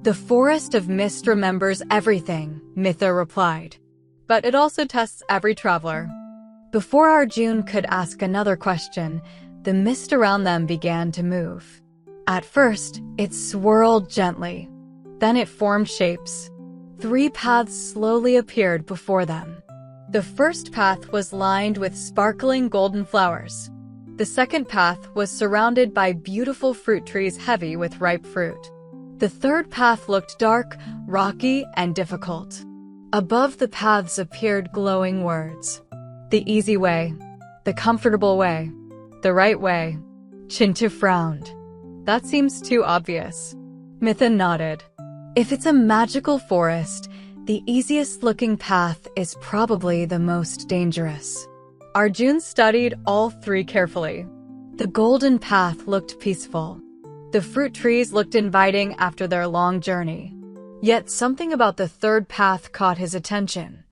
The forest of mist remembers everything, Mithu replied. But it also tests every traveler. Before Arjun could ask another question, the mist around them began to move. At first, it swirled gently. Then it formed shapes. 3 paths slowly appeared before them. The first path was lined with sparkling golden flowers. The second path was surrounded by beautiful fruit trees heavy with ripe fruit. The third path looked dark, rocky, and difficult. Above the paths appeared glowing words. The easy way, the comfortable way, the right way. Chintu frowned. That seems too obvious. Mithu nodded. If it's a magical forest, the easiest-looking path is probably the most dangerous. Arjun studied all 3 carefully. The golden path looked peaceful. The fruit trees looked inviting after their long journey. Yet something about the third path caught his attention.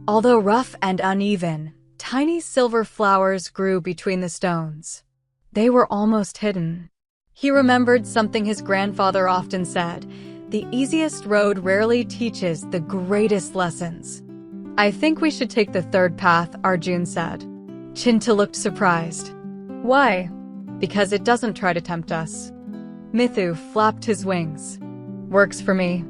Although rough and uneven, tiny silver flowers grew between the stones. They were almost hidden. He remembered something his grandfather often said: the easiest road rarely teaches the greatest lessons. I think we should take the third path, Arjun said. Chintu looked surprised. Why? Because it doesn't try to tempt us. Mithu flapped his wings. Works for me.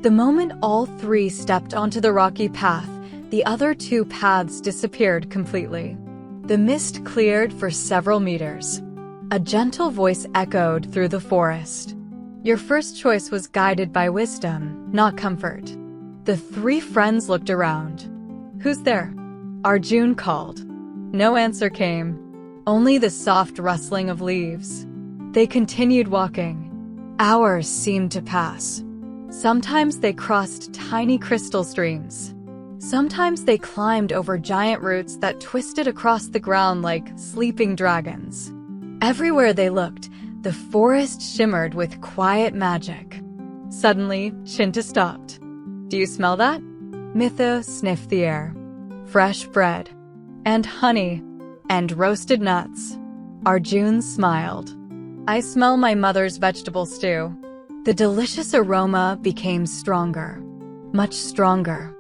The moment all 3 stepped onto the rocky path, the other 2 paths disappeared completely. The mist cleared for several meters. A gentle voice echoed through the forest. Your first choice was guided by wisdom, not comfort. The 3 friends looked around. Who's there? Arjun called. No answer came. Only the soft rustling of leaves. They continued walking. Hours seemed to pass. Sometimes they crossed tiny crystal streams. Sometimes they climbed over giant roots that twisted across the ground like sleeping dragons. Everywhere they looked, the forest shimmered with quiet magic. Suddenly, Chintu stopped. Do you smell that? Mithu sniffed the air. Fresh bread. And honey. And roasted nuts. Arjun smiled. I smell my mother's vegetable stew. The delicious aroma became stronger. Much stronger.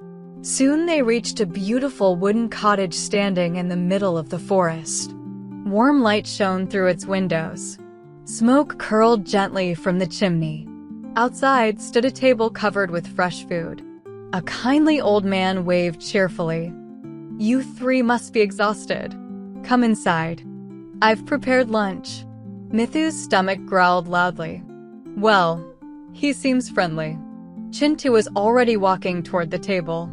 Soon they reached a beautiful wooden cottage standing in the middle of the forest. Warm light shone through its windows. Smoke curled gently from the chimney. Outside stood a table covered with fresh food. A kindly old man waved cheerfully. You 3 must be exhausted. Come inside. I've prepared lunch. Mithu's stomach growled loudly. Well, he seems friendly. Chintu was already walking toward the table.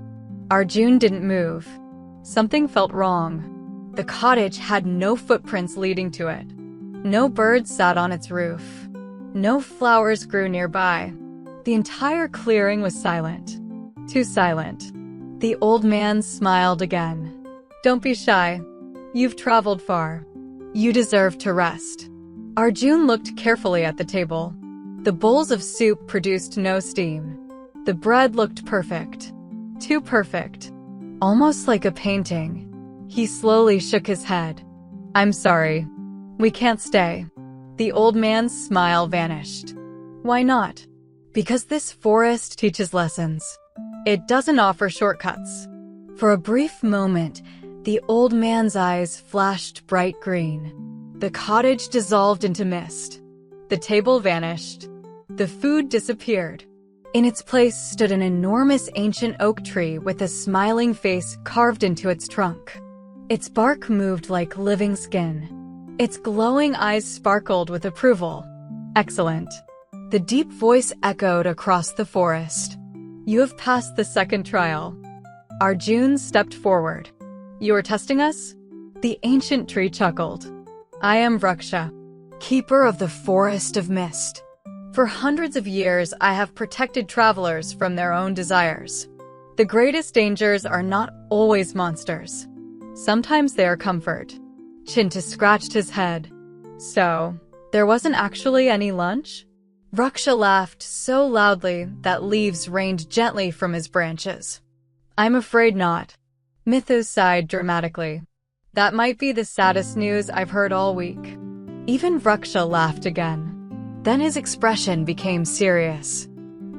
Arjun didn't move. Something felt wrong. The cottage had no footprints leading to it. No birds sat on its roof. No flowers grew nearby. The entire clearing was silent. Too silent. The old man smiled again. Don't be shy. You've traveled far. You deserve to rest. Arjun looked carefully at the table. The bowls of soup produced no steam. The bread looked perfect. Too perfect. Almost like a painting. He slowly shook his head. I'm sorry. We can't stay. The old man's smile vanished. Why not? Because this forest teaches lessons. It doesn't offer shortcuts. For a brief moment, the old man's eyes flashed bright green. The cottage dissolved into mist. The table vanished. The food disappeared. In its place stood an enormous ancient oak tree with a smiling face carved into its trunk. Its bark moved like living skin. Its glowing eyes sparkled with approval. Excellent. The deep voice echoed across the forest. You have passed the second trial. Arjun stepped forward. You are testing us? The ancient tree chuckled. I am Vraksha, keeper of the forest of mist. For hundreds of years, I have protected travelers from their own desires. The greatest dangers are not always monsters. Sometimes they are comfort. Chintu scratched his head. So, there wasn't actually any lunch? Vraksha laughed so loudly that leaves rained gently from his branches. I'm afraid not. Mithu sighed dramatically. That might be the saddest news I've heard all week. Even Vraksha laughed again. Then his expression became serious.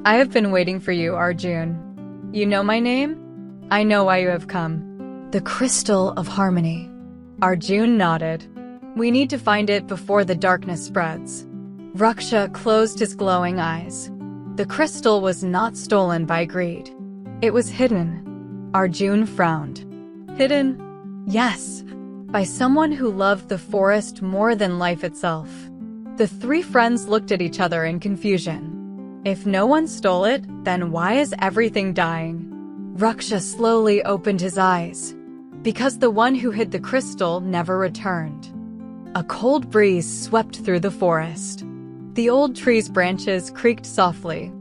I have been waiting for you, Arjun. You know my name? I know why you have come. The Crystal of Harmony. Arjun nodded. We need to find it before the darkness spreads. Vraksha closed his glowing eyes. The crystal was not stolen by greed. It was hidden. Arjun frowned. Hidden? Yes, by someone who loved the forest more than life itself. The three friends looked at each other in confusion. If no one stole it, then why is everything dying? Vraksha slowly opened his eyes. Because the one who hid the crystal never returned. A cold breeze swept through the forest. The old tree's branches creaked softly.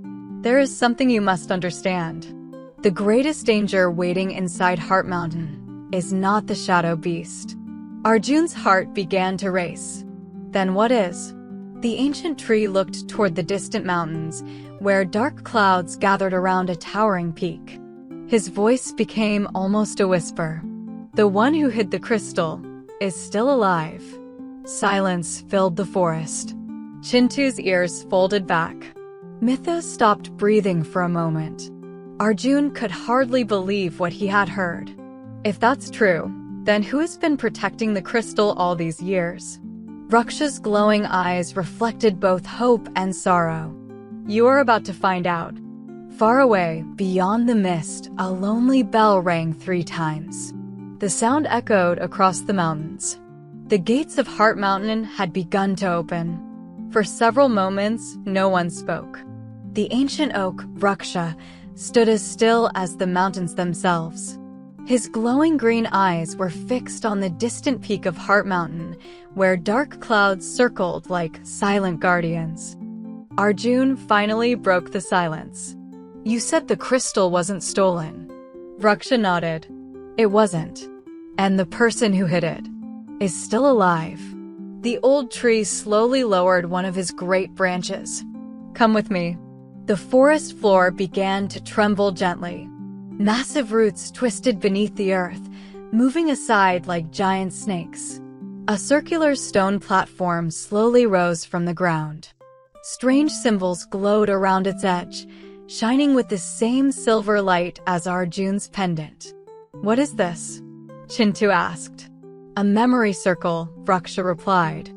There is something you must understand. The greatest danger waiting inside Heart Mountain is not the shadow beast. Arjun's heart began to race. Then what is? The ancient tree looked toward the distant mountains, where dark clouds gathered around a towering peak. His voice became almost a whisper. The one who hid the crystal is still alive. Silence filled the forest. Chintu's ears folded back. Mithu stopped breathing for a moment. Arjun could hardly believe what he had heard. If that's true, then who has been protecting the crystal all these years? Vraksha's glowing eyes reflected both hope and sorrow. You are about to find out. Far away, beyond the mist, a lonely bell rang 3 times. The sound echoed across the mountains. The gates of Heart Mountain had begun to open. For several moments, no one spoke. The ancient oak, Vraksha, stood as still as the mountains themselves. His glowing green eyes were fixed on the distant peak of Heart Mountain, where dark clouds circled like silent guardians. Arjun finally broke the silence. You said the crystal wasn't stolen. Vraksha nodded. It wasn't. And the person who hid it is still alive. The old tree slowly lowered one of his great branches. Come with me. The forest floor began to tremble gently. Massive roots twisted beneath the earth, moving aside like giant snakes. A circular stone platform slowly rose from the ground. Strange symbols glowed around its edge, shining with the same silver light as Arjun's pendant. What is this? Chintu asked. A memory circle, Vraksha replied.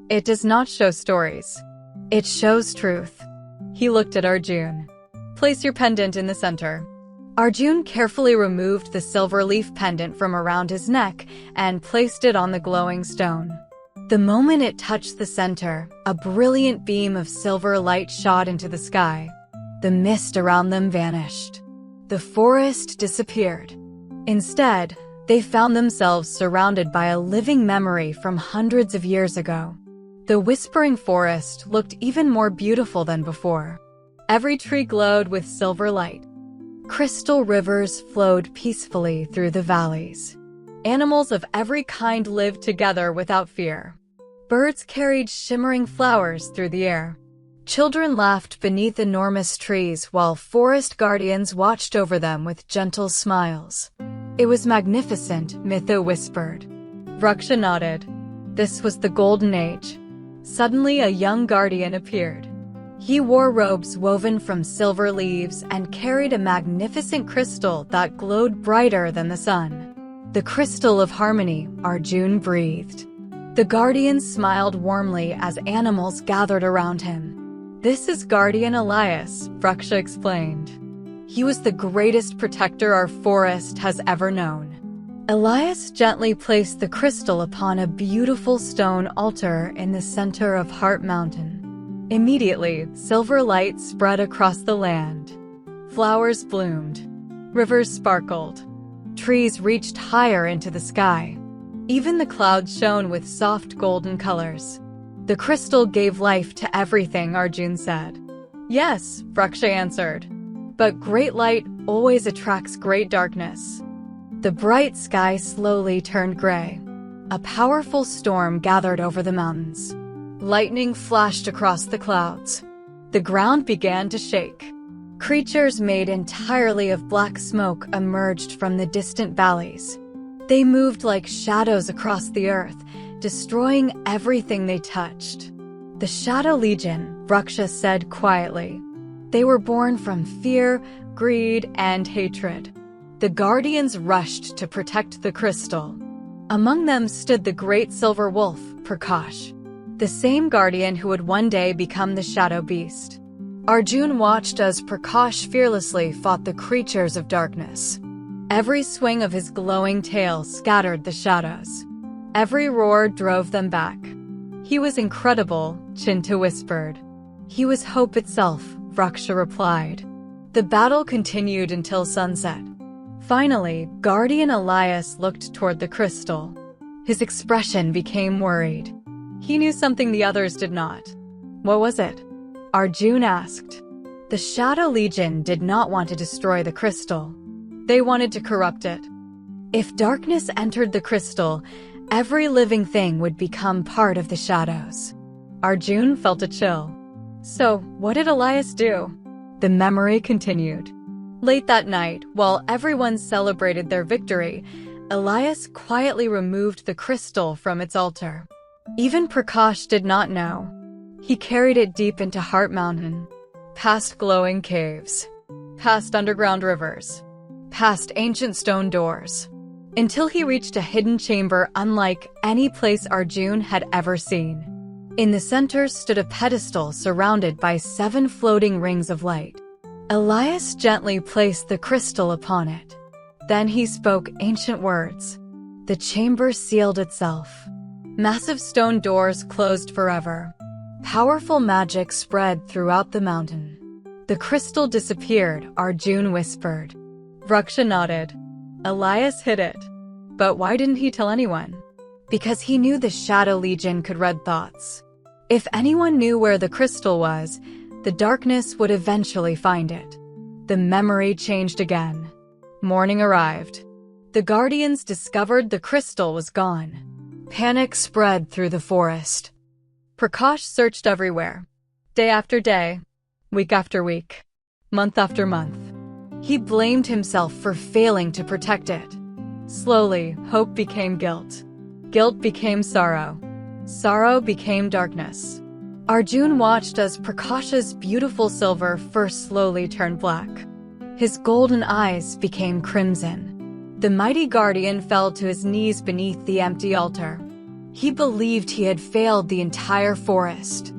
It does not show stories. It shows truth. He looked at Arjun. Place your pendant in the center. Arjun carefully removed the silver leaf pendant from around his neck and placed it on the glowing stone. The moment it touched the center, a brilliant beam of silver light shot into the sky. The mist around them vanished. The forest disappeared. Instead, they found themselves surrounded by a living memory from hundreds of years ago. The whispering forest looked even more beautiful than before. Every tree glowed with silver light. Crystal rivers flowed peacefully through the valleys. Animals of every kind lived together without fear. Birds carried shimmering flowers through the air. Children laughed beneath enormous trees while forest guardians watched over them with gentle smiles. It was magnificent, Mithu whispered. Vraksha nodded. This was the golden age. Suddenly a young guardian appeared. He wore robes woven from silver leaves and carried a magnificent crystal that glowed brighter than the sun. The crystal of harmony, Arjun breathed. The guardian smiled warmly as animals gathered around him. This is Guardian Elias, Vraksha explained. He was the greatest protector our forest has ever known. Elias gently placed the crystal upon a beautiful stone altar in the center of Heart Mountain. Immediately, silver light spread across the land. Flowers bloomed. Rivers sparkled. Trees reached higher into the sky. Even the clouds shone with soft golden colors. The crystal gave life to everything, Arjun said. Yes, Vraksha answered. But great light always attracts great darkness. The bright sky slowly turned gray. A powerful storm gathered over the mountains. Lightning flashed across the clouds. The ground began to shake. Creatures made entirely of black smoke emerged from the distant valleys. They moved like shadows across the earth, destroying everything they touched. The Shadow Legion, Raksha said quietly. They were born from fear, greed, and hatred. The guardians rushed to protect the crystal. Among them stood the great silver wolf, Prakash, the same guardian who would one day become the Shadow Beast. Arjun watched as Prakash fearlessly fought the creatures of darkness. Every swing of his glowing tail scattered the shadows. Every roar drove them back. He was incredible, Chintu whispered. He was hope itself, Raksha replied. The battle continued until sunset. Finally, Guardian Elias looked toward the crystal. His expression became worried. He knew something the others did not. What was it? Arjun asked. The Shadow Legion did not want to destroy the crystal. They wanted to corrupt it. If darkness entered the crystal, every living thing would become part of the shadows. Arjun felt a chill. So, what did Elias do? The memory continued. Late that night, while everyone celebrated their victory, Elias quietly removed the crystal from its altar. Even Prakash did not know. He carried it deep into Heart Mountain, past glowing caves, past underground rivers, past ancient stone doors, until he reached a hidden chamber unlike any place Arjun had ever seen. In the center stood a pedestal surrounded by 7 floating rings of light. Elias gently placed the crystal upon it. Then he spoke ancient words. The chamber sealed itself. Massive stone doors closed forever. Powerful magic spread throughout the mountain. The crystal disappeared, Arjun whispered. Raksha nodded. Elias hid it. But why didn't he tell anyone? Because he knew the Shadow Legion could read thoughts. If anyone knew where the crystal was, the darkness would eventually find it. The memory changed again. Morning arrived. The guardians discovered the crystal was gone. Panic spread through the forest. Prakash searched everywhere. Day after day, week after week, month after month. He blamed himself for failing to protect it. Slowly, hope became guilt. Guilt became sorrow. Sorrow became darkness. Arjun watched as Prakash's beautiful silver fur slowly turned black. His golden eyes became crimson. The mighty guardian fell to his knees beneath the empty altar. He believed he had failed the entire forest.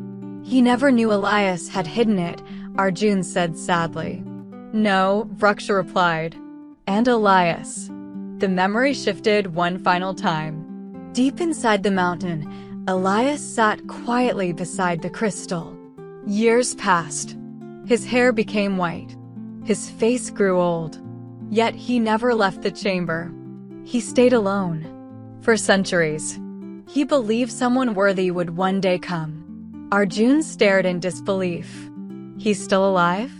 He never knew Elias had hidden it, Arjun said sadly. No, Raksha replied. And Elias. The memory shifted one final time. Deep inside the mountain, Elias sat quietly beside the crystal. Years passed. His hair became white. His face grew old. Yet he never left the chamber. He stayed alone. For centuries. He believed someone worthy would one day come. Arjun stared in disbelief. He's still alive?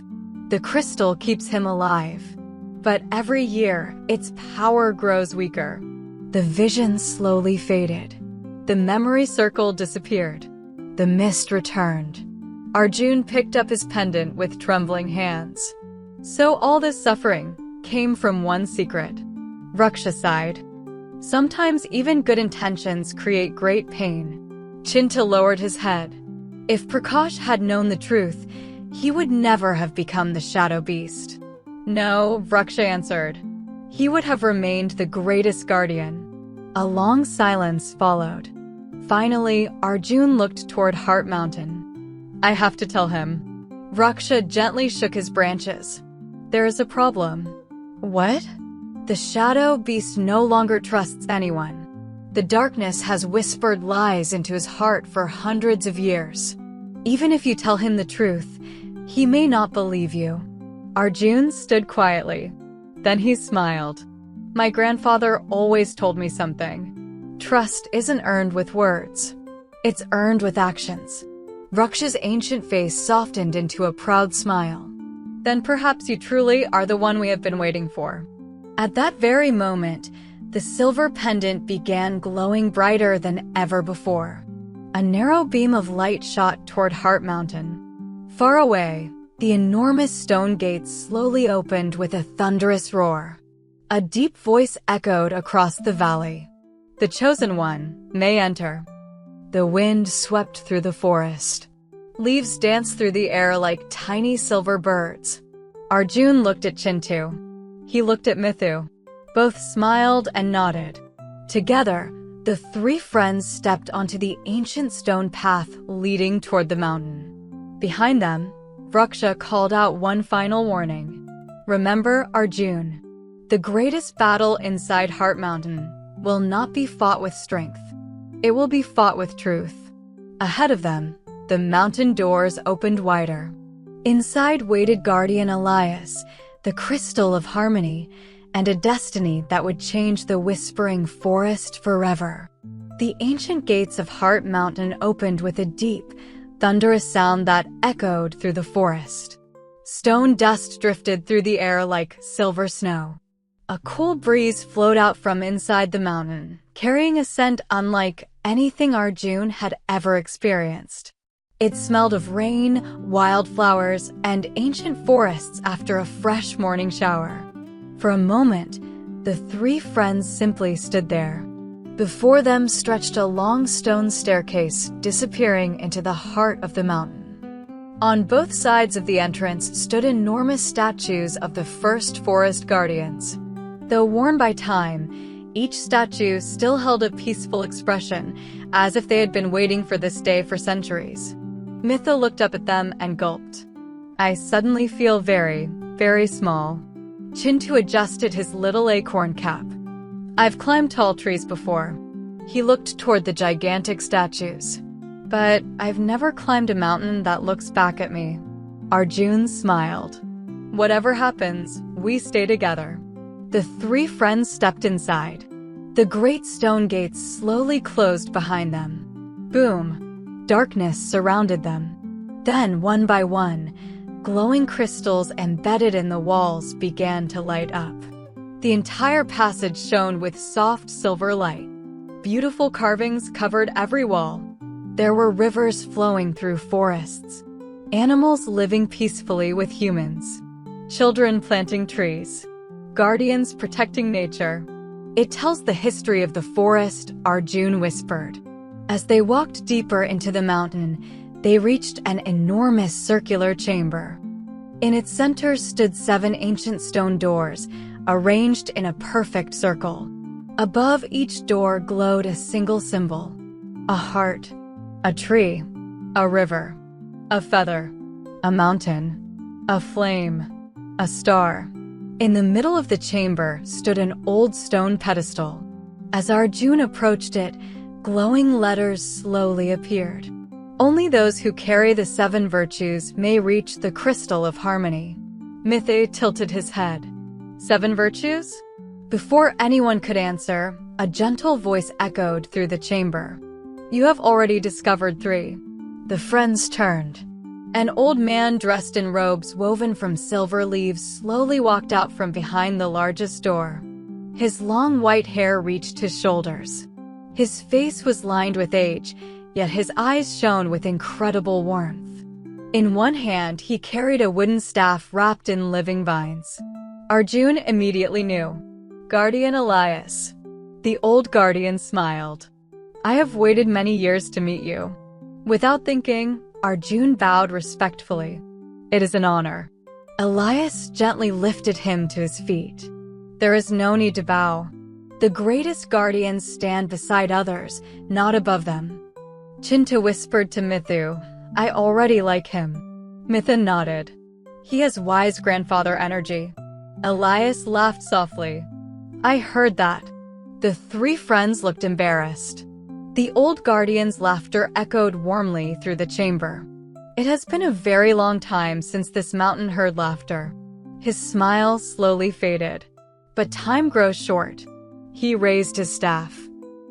The crystal keeps him alive. But every year, its power grows weaker. The vision slowly faded. The memory circle disappeared. The mist returned. Arjun picked up his pendant with trembling hands. So all this suffering came from one secret. Raksha sighed. Sometimes even good intentions create great pain. Chintu lowered his head. If Prakash had known the truth, he would never have become the Shadow Beast. No, Raksha answered. He would have remained the greatest guardian. A long silence followed. Finally, Arjun looked toward Heart Mountain. I have to tell him. Raksha gently shook his branches. There is a problem. What? The Shadow Beast no longer trusts anyone. The darkness has whispered lies into his heart for hundreds of years. Even if you tell him the truth, he may not believe you. Arjun stood quietly. Then he smiled. My grandfather always told me something. Trust isn't earned with words. It's earned with actions. Raksha's ancient face softened into a proud smile. Then perhaps you truly are the one we have been waiting for. At that very moment, the silver pendant began glowing brighter than ever before. A narrow beam of light shot toward Heart Mountain. Far away, The enormous stone gates slowly opened with a thunderous roar. A deep voice echoed across the valley. "The chosen one may enter." The wind swept through the forest. Leaves danced through the air like tiny silver birds. Arjun looked at Chintu. He looked at Mithu. Both smiled and nodded. Together, the three friends stepped onto the ancient stone path leading toward the mountain. Behind them, Vraksha called out one final warning. "Remember, Arjun, the greatest battle inside Heart Mountain will not be fought with strength. It will be fought with truth." Ahead of them, the mountain doors opened wider. Inside waited Guardian Elias, the crystal of harmony, and a destiny that would change the whispering forest forever. The ancient gates of Heart Mountain opened with a deep, thunderous sound that echoed through the forest. Stone dust drifted through the air like silver snow. A cool breeze flowed out from inside the mountain, carrying a scent unlike anything Arjun had ever experienced. It smelled of rain, wildflowers, and ancient forests after a fresh morning shower. For a moment, the three friends simply stood there. Before them stretched a long stone staircase disappearing into the heart of the mountain. On both sides of the entrance stood enormous statues of the first forest guardians. Though worn by time, each statue still held a peaceful expression, as if they had been waiting for this day for centuries. Mithu looked up at them and gulped. "I suddenly feel very, very small." Chintu adjusted his little acorn cap. "I've climbed tall trees before." He looked toward the gigantic statues. "But I've never climbed a mountain that looks back at me." Arjun smiled. "Whatever happens, we stay together." The three friends stepped inside. The great stone gates slowly closed behind them. Boom! Darkness surrounded them. Then, one by one, glowing crystals embedded in the walls began to light up. The entire passage shone with soft silver light. Beautiful carvings covered every wall. There were rivers flowing through forests, animals living peacefully with humans, children planting trees, guardians protecting nature. "It tells the history of the forest," Arjun whispered. As they walked deeper into the mountain, they reached an enormous circular chamber. In its center stood 7 ancient stone doors, arranged in a perfect circle. Above each door glowed a single symbol: a heart, a tree, a river, a feather, a mountain, a flame, a star. In the middle of the chamber stood an old stone pedestal. As Arjun approached it, glowing letters slowly appeared. "Only those who carry the 7 virtues may reach the crystal of harmony." Mithu tilted his head. "7 virtues?" Before anyone could answer, a gentle voice echoed through the chamber. "You have already discovered 3. The friends turned. An old man dressed in robes woven from silver leaves slowly walked out from behind the largest door. His long white hair reached his shoulders. His face was lined with age, yet his eyes shone with incredible warmth. In one hand, he carried a wooden staff wrapped in living vines. Arjun immediately knew. Guardian Elias. The old guardian smiled. "I have waited many years to meet you." Without thinking, Arjun bowed respectfully. "It is an honor." Elias gently lifted him to his feet. "There is no need to bow. The greatest guardians stand beside others, not above them." Chintu whispered to Mithu, "I already like him." Mithu nodded. "He has wise grandfather energy." Elias laughed softly. "I heard that." The 3 friends looked embarrassed. The old guardian's laughter echoed warmly through the chamber. It has been a very long time since this mountain heard laughter. His smile slowly faded. But time grows short. He raised his staff.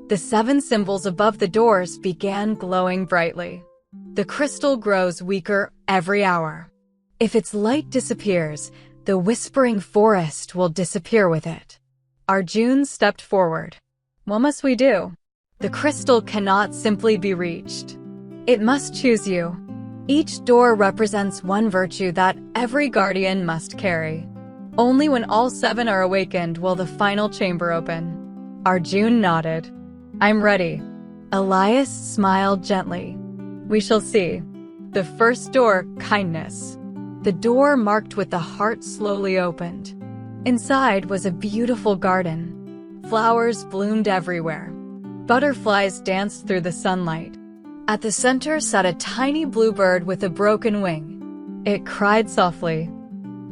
The 7 symbols above the doors began glowing brightly. The crystal grows weaker every hour. If its light disappears, the whispering forest will disappear with it. Arjun stepped forward. "What must we do?" "The crystal cannot simply be reached. It must choose you." Each door represents one virtue that every guardian must carry. Only when all 7 are awakened will the final chamber open. Arjun nodded. I'm ready. Elias smiled gently. We shall see. The first door, kindness. The door marked with the heart slowly opened. Inside was a beautiful garden. Flowers bloomed everywhere. Butterflies danced through the sunlight. At the center sat a tiny bluebird with a broken wing. It cried softly.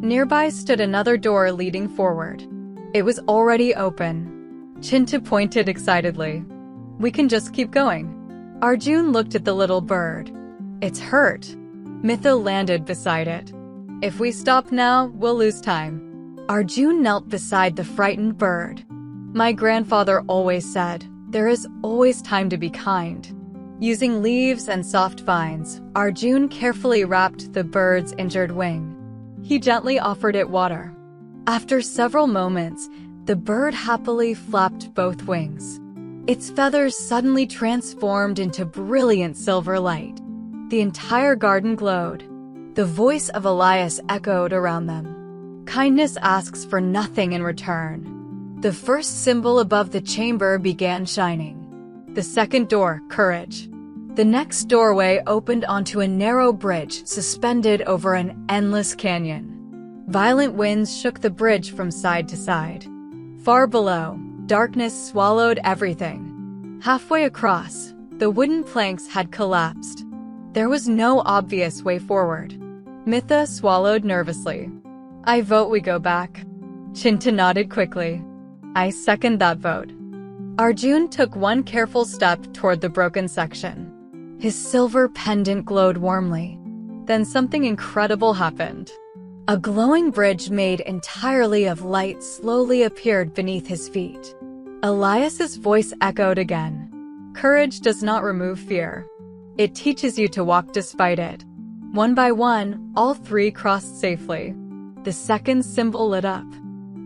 Nearby stood another door leading forward. It was already open. Chintu pointed excitedly. We can just keep going. Arjun looked at the little bird. It's hurt. Mithu landed beside it. If we stop now, we'll lose time. Arjun knelt beside the frightened bird. My grandfather always said, there is always time to be kind. Using leaves and soft vines, Arjun carefully wrapped the bird's injured wing. He gently offered it water. After several moments, the bird happily flapped both wings. Its feathers suddenly transformed into brilliant silver light. The entire garden glowed. The voice of Elias echoed around them. Kindness asks for nothing in return. The first symbol above the chamber began shining. The second door, courage. The next doorway opened onto a narrow bridge suspended over an endless canyon. Violent winds shook the bridge from side to side. Far below, darkness swallowed everything. Halfway across, the wooden planks had collapsed. There was no obvious way forward. Mithu swallowed nervously. I vote we go back. Chintu nodded quickly. I second that vote. Arjun took one careful step toward the broken section. His silver pendant glowed warmly. Then something incredible happened. A glowing bridge made entirely of light slowly appeared beneath his feet. Elias's voice echoed again. Courage does not remove fear. It teaches you to walk despite it. One by one, all 3 crossed safely. The second symbol lit up.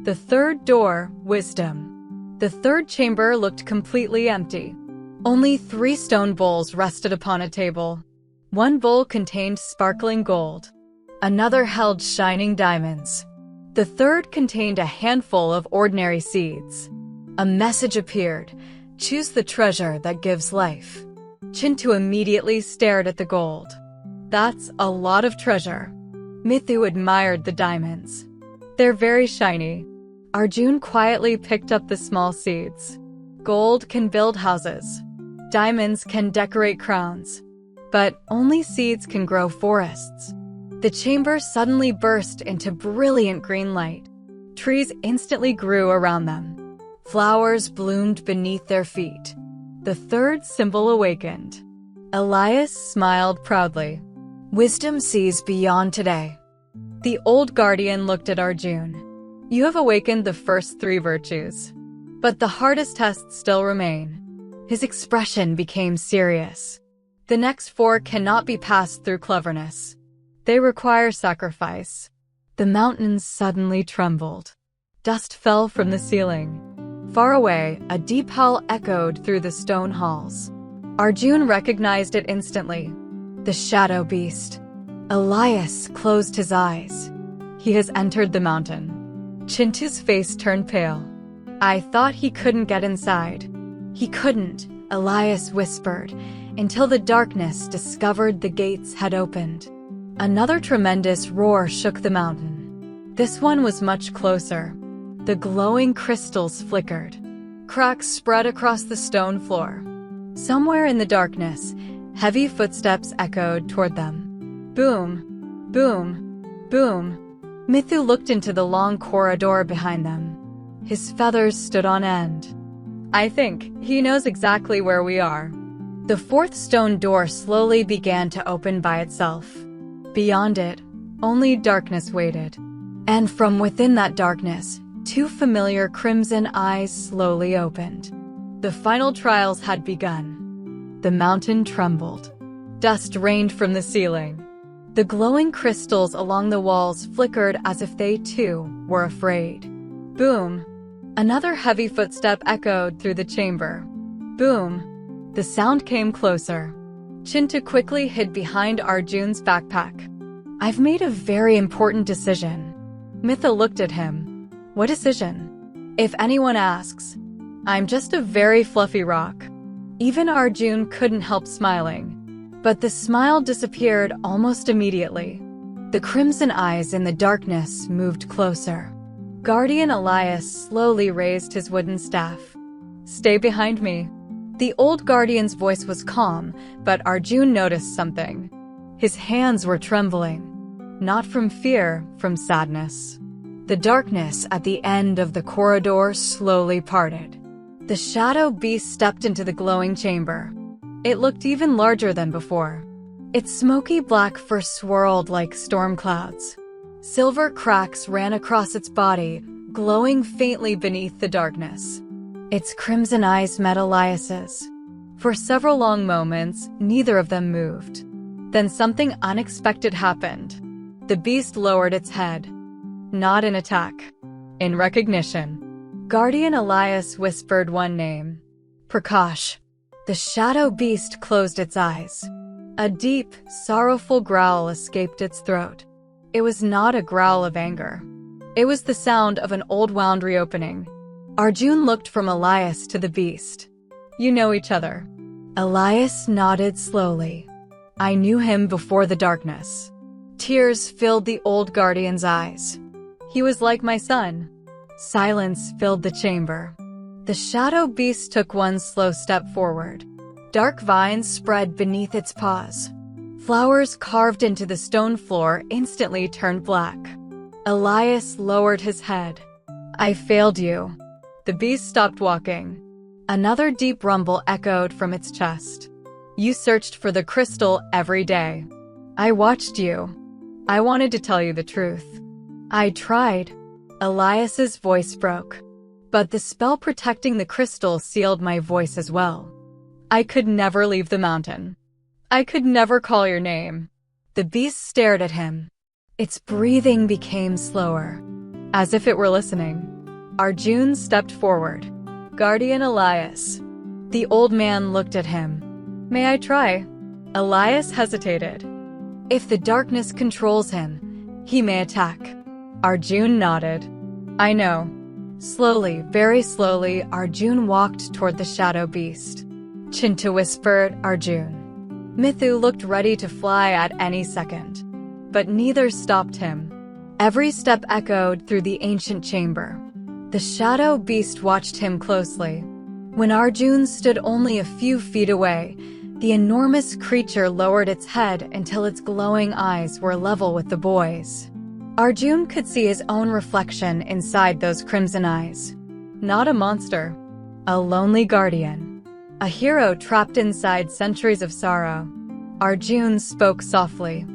The third door, wisdom. The third chamber looked completely empty. Only 3 stone bowls rested upon a table. One bowl contained sparkling gold. Another held shining diamonds. The third contained a handful of ordinary seeds. A message appeared. Choose the treasure that gives life. Chintu immediately stared at the gold. That's a lot of treasure. Mithu admired the diamonds. They're very shiny. Arjun quietly picked up the small seeds. Gold can build houses. Diamonds can decorate crowns. But only seeds can grow forests. The chamber suddenly burst into brilliant green light. Trees instantly grew around them. Flowers bloomed beneath their feet. The third symbol awakened. Elias smiled proudly. Wisdom sees beyond today. The old guardian looked at Arjun. You have awakened the first 3 virtues. But the hardest tests still remain. His expression became serious. The next 4 cannot be passed through cleverness. They require sacrifice. The mountains suddenly trembled. Dust fell from the ceiling. Far away, a deep howl echoed through the stone halls. Arjun recognized it instantly. The shadow beast. Elias closed his eyes. He has entered the mountain. Chintu's face turned pale. I thought he couldn't get inside. He couldn't, Elias whispered, until the darkness discovered the gates had opened. Another tremendous roar shook the mountain. This one was much closer. The glowing crystals flickered. Cracks spread across the stone floor. Somewhere in the darkness, heavy footsteps echoed toward them. Boom, boom, boom. Mithu looked into the long corridor behind them. His feathers stood on end. I think he knows exactly where we are. The 4th stone door slowly began to open by itself. Beyond it, only darkness waited. And from within that darkness, 2 familiar crimson eyes slowly opened. The final trials had begun. The mountain trembled. Dust rained from the ceiling. The glowing crystals along the walls flickered as if they too were afraid. Boom! Another heavy footstep echoed through the chamber. Boom! The sound came closer. Chintu quickly hid behind Arjun's backpack. I've made a very important decision. Mithu looked at him. What decision? If anyone asks, I'm just a very fluffy rock. Even Arjun couldn't help smiling. But the smile disappeared almost immediately. The crimson eyes in the darkness moved closer. Guardian Elias slowly raised his wooden staff. Stay behind me. The old guardian's voice was calm, but Arjun noticed something. His hands were trembling. Not from fear, from sadness. The darkness at the end of the corridor slowly parted. The shadow beast stepped into the glowing chamber. It looked even larger than before. Its smoky black fur swirled like storm clouds. Silver cracks ran across its body, glowing faintly beneath the darkness. Its crimson eyes met Elias's. For several long moments, neither of them moved. Then something unexpected happened. The beast lowered its head. Not in attack. In recognition. Guardian Elias whispered one name. Prakash. The shadow beast closed its eyes. A deep, sorrowful growl escaped its throat. It was not a growl of anger. It was the sound of an old wound reopening. Arjun looked from Elias to the beast. You know each other. Elias nodded slowly. I knew him before the darkness. Tears filled the old guardian's eyes. He was like my son. Silence filled the chamber. The shadow beast took one slow step forward. Dark vines spread beneath its paws. Flowers carved into the stone floor instantly turned black. Elias lowered his head. I failed you. The beast stopped walking. Another deep rumble echoed from its chest. You searched for the crystal every day. I watched you. I wanted to tell you the truth. I tried. Elias's voice broke. But the spell protecting the crystal sealed my voice as well. I could never leave the mountain. I could never call your name. The beast stared at him. Its breathing became slower, as if it were listening. Arjun stepped forward. Guardian Elias. The old man looked at him. May I try? Elias hesitated. If the darkness controls him, he may attack. Arjun nodded. I know. Slowly, very slowly, Arjun walked toward the shadow beast. Chintu whispered, Arjun. Mithu looked ready to fly at any second. But neither stopped him. Every step echoed through the ancient chamber. The shadow beast watched him closely. When Arjun stood only a few feet away, the enormous creature lowered its head until its glowing eyes were level with the boy's. Arjun could see his own reflection inside those crimson eyes. Not a monster. A lonely guardian. A hero trapped inside centuries of sorrow. Arjun spoke softly.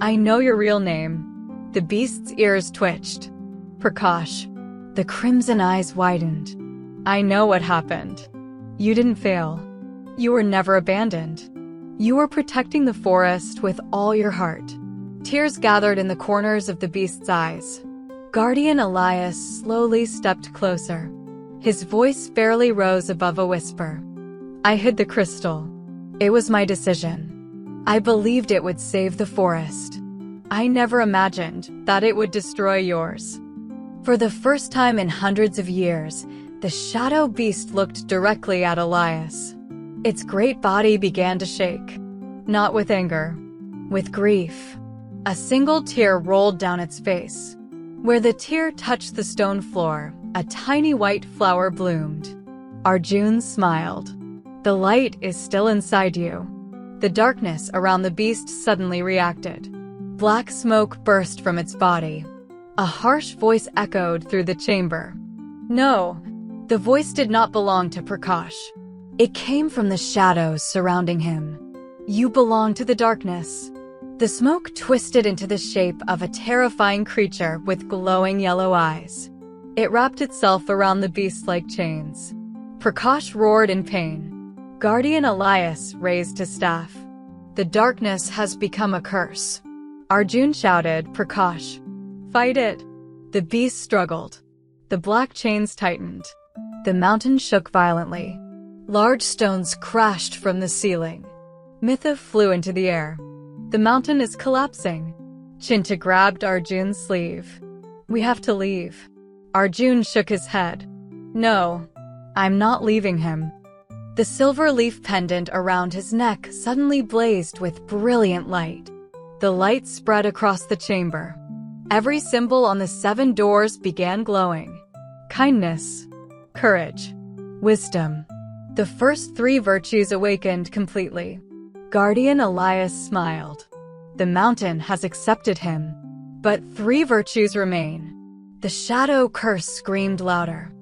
I know your real name. The beast's ears twitched. Prakash. The crimson eyes widened. I know what happened. You didn't fail. You were never abandoned. You were protecting the forest with all your heart. Tears gathered in the corners of the beast's eyes. Guardian Elias slowly stepped closer. His voice barely rose above a whisper. I hid the crystal. It was my decision. I believed it would save the forest. I never imagined that it would destroy yours. For the first time in hundreds of years, the shadow beast looked directly at Elias. Its great body began to shake. Not with anger, with grief. A single tear rolled down its face. Where the tear touched the stone floor, a tiny white flower bloomed. Arjun smiled. The light is still inside you. The darkness around the beast suddenly reacted. Black smoke burst from its body. A harsh voice echoed through the chamber. No, the voice did not belong to Prakash. It came from the shadows surrounding him. You belong to the darkness. The smoke twisted into the shape of a terrifying creature with glowing yellow eyes. It wrapped itself around the beast like chains. Prakash roared in pain. Guardian Elias raised his staff. The darkness has become a curse. Arjun shouted, Prakash, fight it. The beast struggled. The black chains tightened. The mountain shook violently. Large stones crashed from the ceiling. Mithu flew into the air. The mountain is collapsing. Chintu grabbed Arjun's sleeve. We have to leave. Arjun shook his head. No, I'm not leaving him. The silver leaf pendant around his neck suddenly blazed with brilliant light. The light spread across the chamber. Every symbol on the 7 doors began glowing. Kindness, courage, wisdom. The first 3 virtues awakened completely. Guardian Elias smiled. The mountain has accepted him. But 3 virtues remain. The shadow curse screamed louder.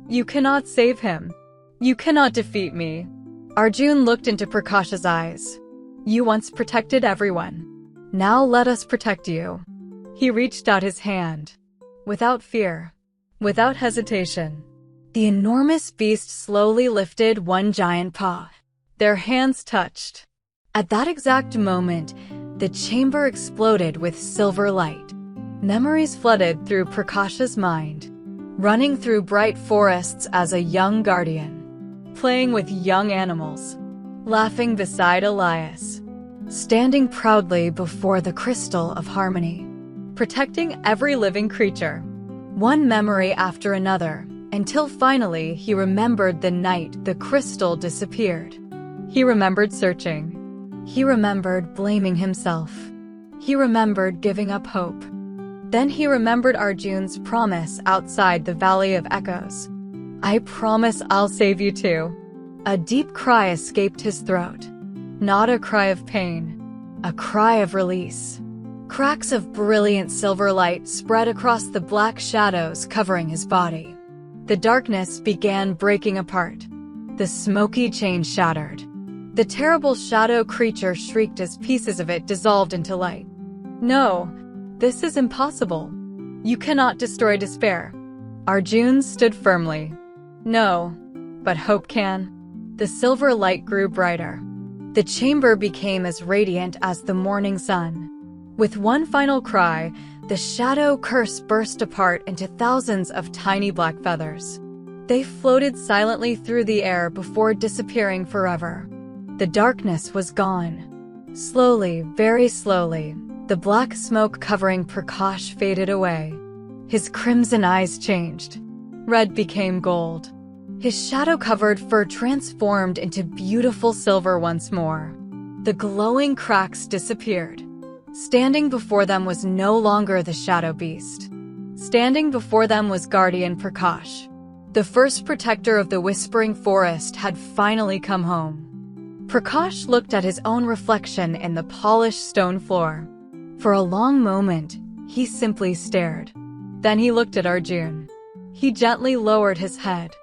You cannot save him. You cannot defeat me. Arjun looked into Prakash's eyes. You once protected everyone. Now let us protect you. He reached out his hand. Without fear, without hesitation, the enormous beast slowly lifted one giant paw. Their hands touched. At that exact moment, the chamber exploded with silver light. Memories flooded through Prakash's mind, running through bright forests as a young guardian, playing with young animals, laughing beside Elias, standing proudly before the crystal of harmony, protecting every living creature, one memory after another, until finally he remembered the night the crystal disappeared. He remembered searching. He remembered blaming himself. He remembered giving up hope. Then he remembered Arjun's promise outside the Valley of Echoes. I promise I'll save you too. A deep cry escaped his throat. Not a cry of pain, a cry of release. Cracks of brilliant silver light spread across the black shadows covering his body. The darkness began breaking apart. The smoky chain shattered. The terrible shadow creature shrieked as pieces of it dissolved into light. No, this is impossible. You cannot destroy despair. Arjun stood firmly. No, but hope can. The silver light grew brighter. The chamber became as radiant as the morning sun. With one final cry, the shadow curse burst apart into thousands of tiny black feathers. They floated silently through the air before disappearing forever. The darkness was gone. Slowly, very slowly, the black smoke covering Prakash faded away. His crimson eyes changed. Red became gold. His shadow-covered fur transformed into beautiful silver once more. The glowing cracks disappeared. Standing before them was no longer the shadow beast. Standing before them was Guardian Prakash. The first protector of the Whispering Forest had finally come home. Prakash looked at his own reflection in the polished stone floor. For a long moment, he simply stared. Then he looked at Arjun. He gently lowered his head.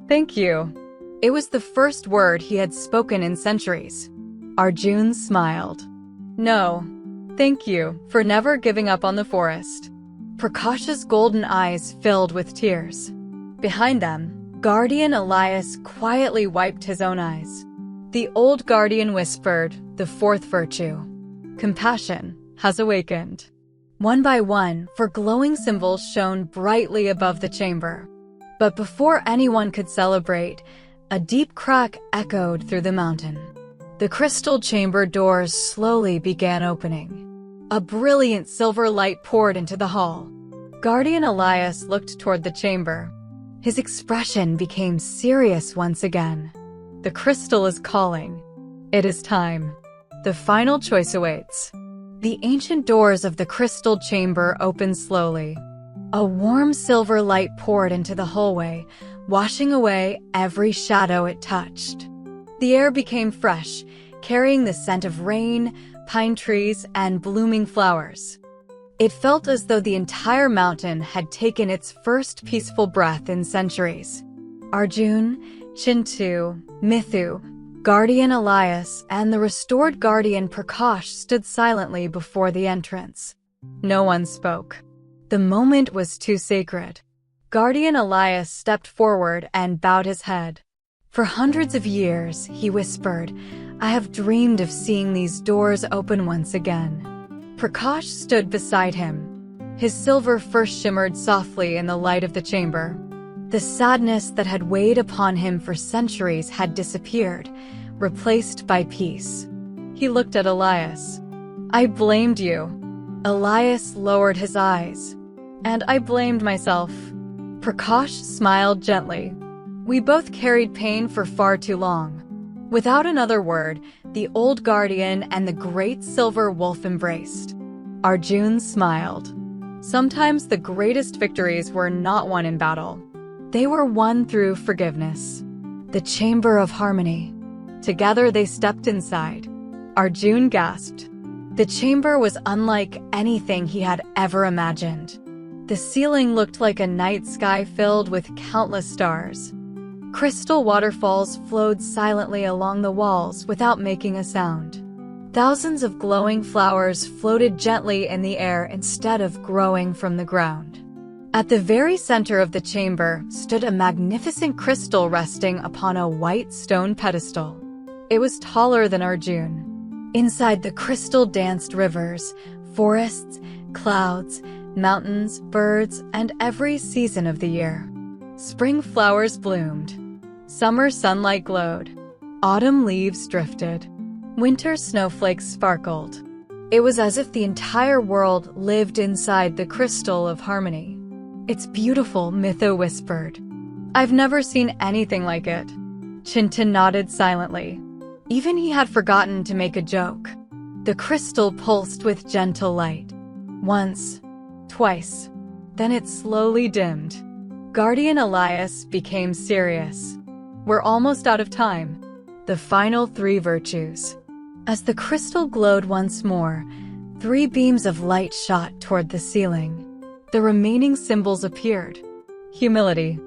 Thank you. It was the first word he had spoken in centuries. Arjun smiled. No, thank you for never giving up on the forest. Prakash's golden eyes filled with tears. Behind them, Guardian Elias quietly wiped his own eyes. The old guardian whispered, the 4th virtue, compassion, has awakened. One by one, 4 glowing symbols shone brightly above the chamber. But before anyone could celebrate, a deep crack echoed through the mountain. The crystal chamber doors slowly began opening. A brilliant silver light poured into the hall. Guardian Elias looked toward the chamber. His expression became serious once again. The crystal is calling. It is time. The final choice awaits. The ancient doors of the crystal chamber opened slowly. A warm silver light poured into the hallway, washing away every shadow it touched. The air became fresh, carrying the scent of rain, pine trees, and blooming flowers. It felt as though the entire mountain had taken its first peaceful breath in centuries. Arjun, Chintu, Mithu, Guardian Elias, and the restored Guardian Prakash stood silently before the entrance. No one spoke. The moment was too sacred. Guardian Elias stepped forward and bowed his head. For hundreds of years, he whispered, I have dreamed of seeing these doors open once again. Prakash stood beside him. His silver fur shimmered softly in the light of the chamber. The sadness that had weighed upon him for centuries had disappeared, replaced by peace. He looked at Elias. "I blamed you." Elias lowered his eyes. "And I blamed myself." Prakash smiled gently. "We both carried pain for far too long." Without another word, the old guardian and the great silver wolf embraced. Arjun smiled. Sometimes the greatest victories were not won in battle. They were won through forgiveness. The Chamber of Harmony. Together they stepped inside. Arjun gasped. The chamber was unlike anything he had ever imagined. The ceiling looked like a night sky filled with countless stars. Crystal waterfalls flowed silently along the walls without making a sound. Thousands of glowing flowers floated gently in the air instead of growing from the ground. At the very center of the chamber stood a magnificent crystal resting upon a white stone pedestal. It was taller than Arjun. Inside the crystal danced rivers, forests, clouds, mountains, birds, and every season of the year. Spring flowers bloomed. Summer sunlight glowed. Autumn leaves drifted. Winter snowflakes sparkled. It was as if the entire world lived inside the crystal of harmony. "It's beautiful," Mithu whispered. "I've never seen anything like it." Chintu nodded silently. Even he had forgotten to make a joke. The crystal pulsed with gentle light. Once, twice, then it slowly dimmed. Guardian Elias became serious. "We're almost out of time." The final 3 virtues. As the crystal glowed once more, 3 beams of light shot toward the ceiling. The remaining symbols appeared. Humility,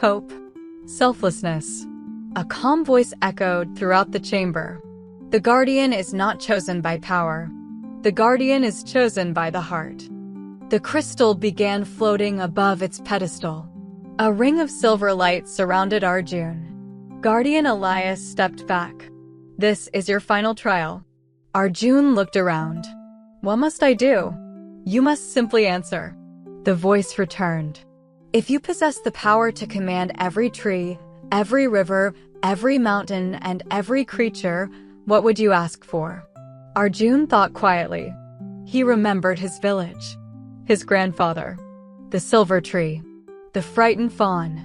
hope, selflessness. A calm voice echoed throughout the chamber. The guardian is not chosen by power. The guardian is chosen by the heart. The crystal began floating above its pedestal. A ring of silver light surrounded Arjun. Guardian Elias stepped back. "This is your final trial." Arjun looked around. "What must I do?" "You must simply answer." The voice returned. "If you possess the power to command every tree, every river, every mountain, and every creature, what would you ask for?" Arjun thought quietly. He remembered his village, his grandfather, the silver tree, the frightened fawn,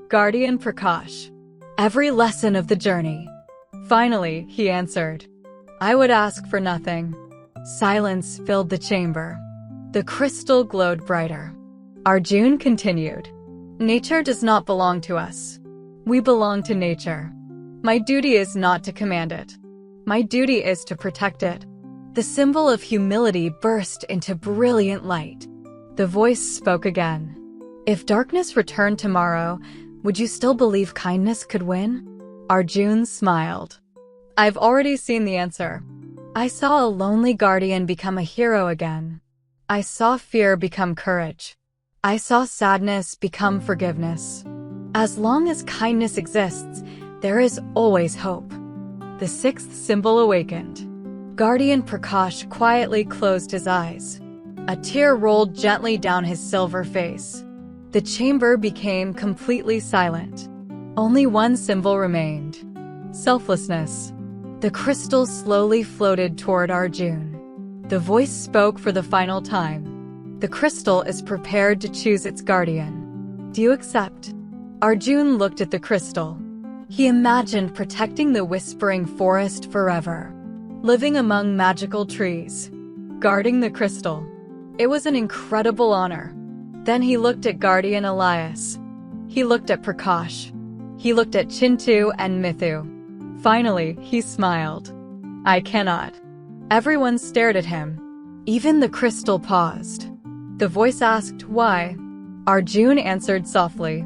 Guardian Prakash, every lesson of the journey. Finally, he answered, "I would ask for nothing." Silence filled the chamber. The crystal glowed brighter. Arjun continued, "Nature does not belong to us. We belong to nature. My duty is not to command it. My duty is to protect it." The symbol of humility burst into brilliant light. The voice spoke again. "If darkness returned tomorrow, would you still believe kindness could win?" Arjun smiled. "I've already seen the answer. I saw a lonely guardian become a hero again. I saw fear become courage. I saw sadness become forgiveness. As long as kindness exists, there is always hope." The 6th symbol awakened. Guardian Prakash quietly closed his eyes. A tear rolled gently down his silver face. The chamber became completely silent. Only one symbol remained. Selflessness. The crystal slowly floated toward Arjun. The voice spoke for the final time. "The crystal is prepared to choose its guardian. Do you accept?" Arjun looked at the crystal. He imagined protecting the whispering forest forever, living among magical trees, guarding the crystal. It was an incredible honor. Then he looked at Guardian Elias. He looked at Prakash. He looked at Chintu and Mithu. Finally, he smiled. "I cannot." Everyone stared at him. Even the crystal paused. The voice asked why. Arjun answered softly,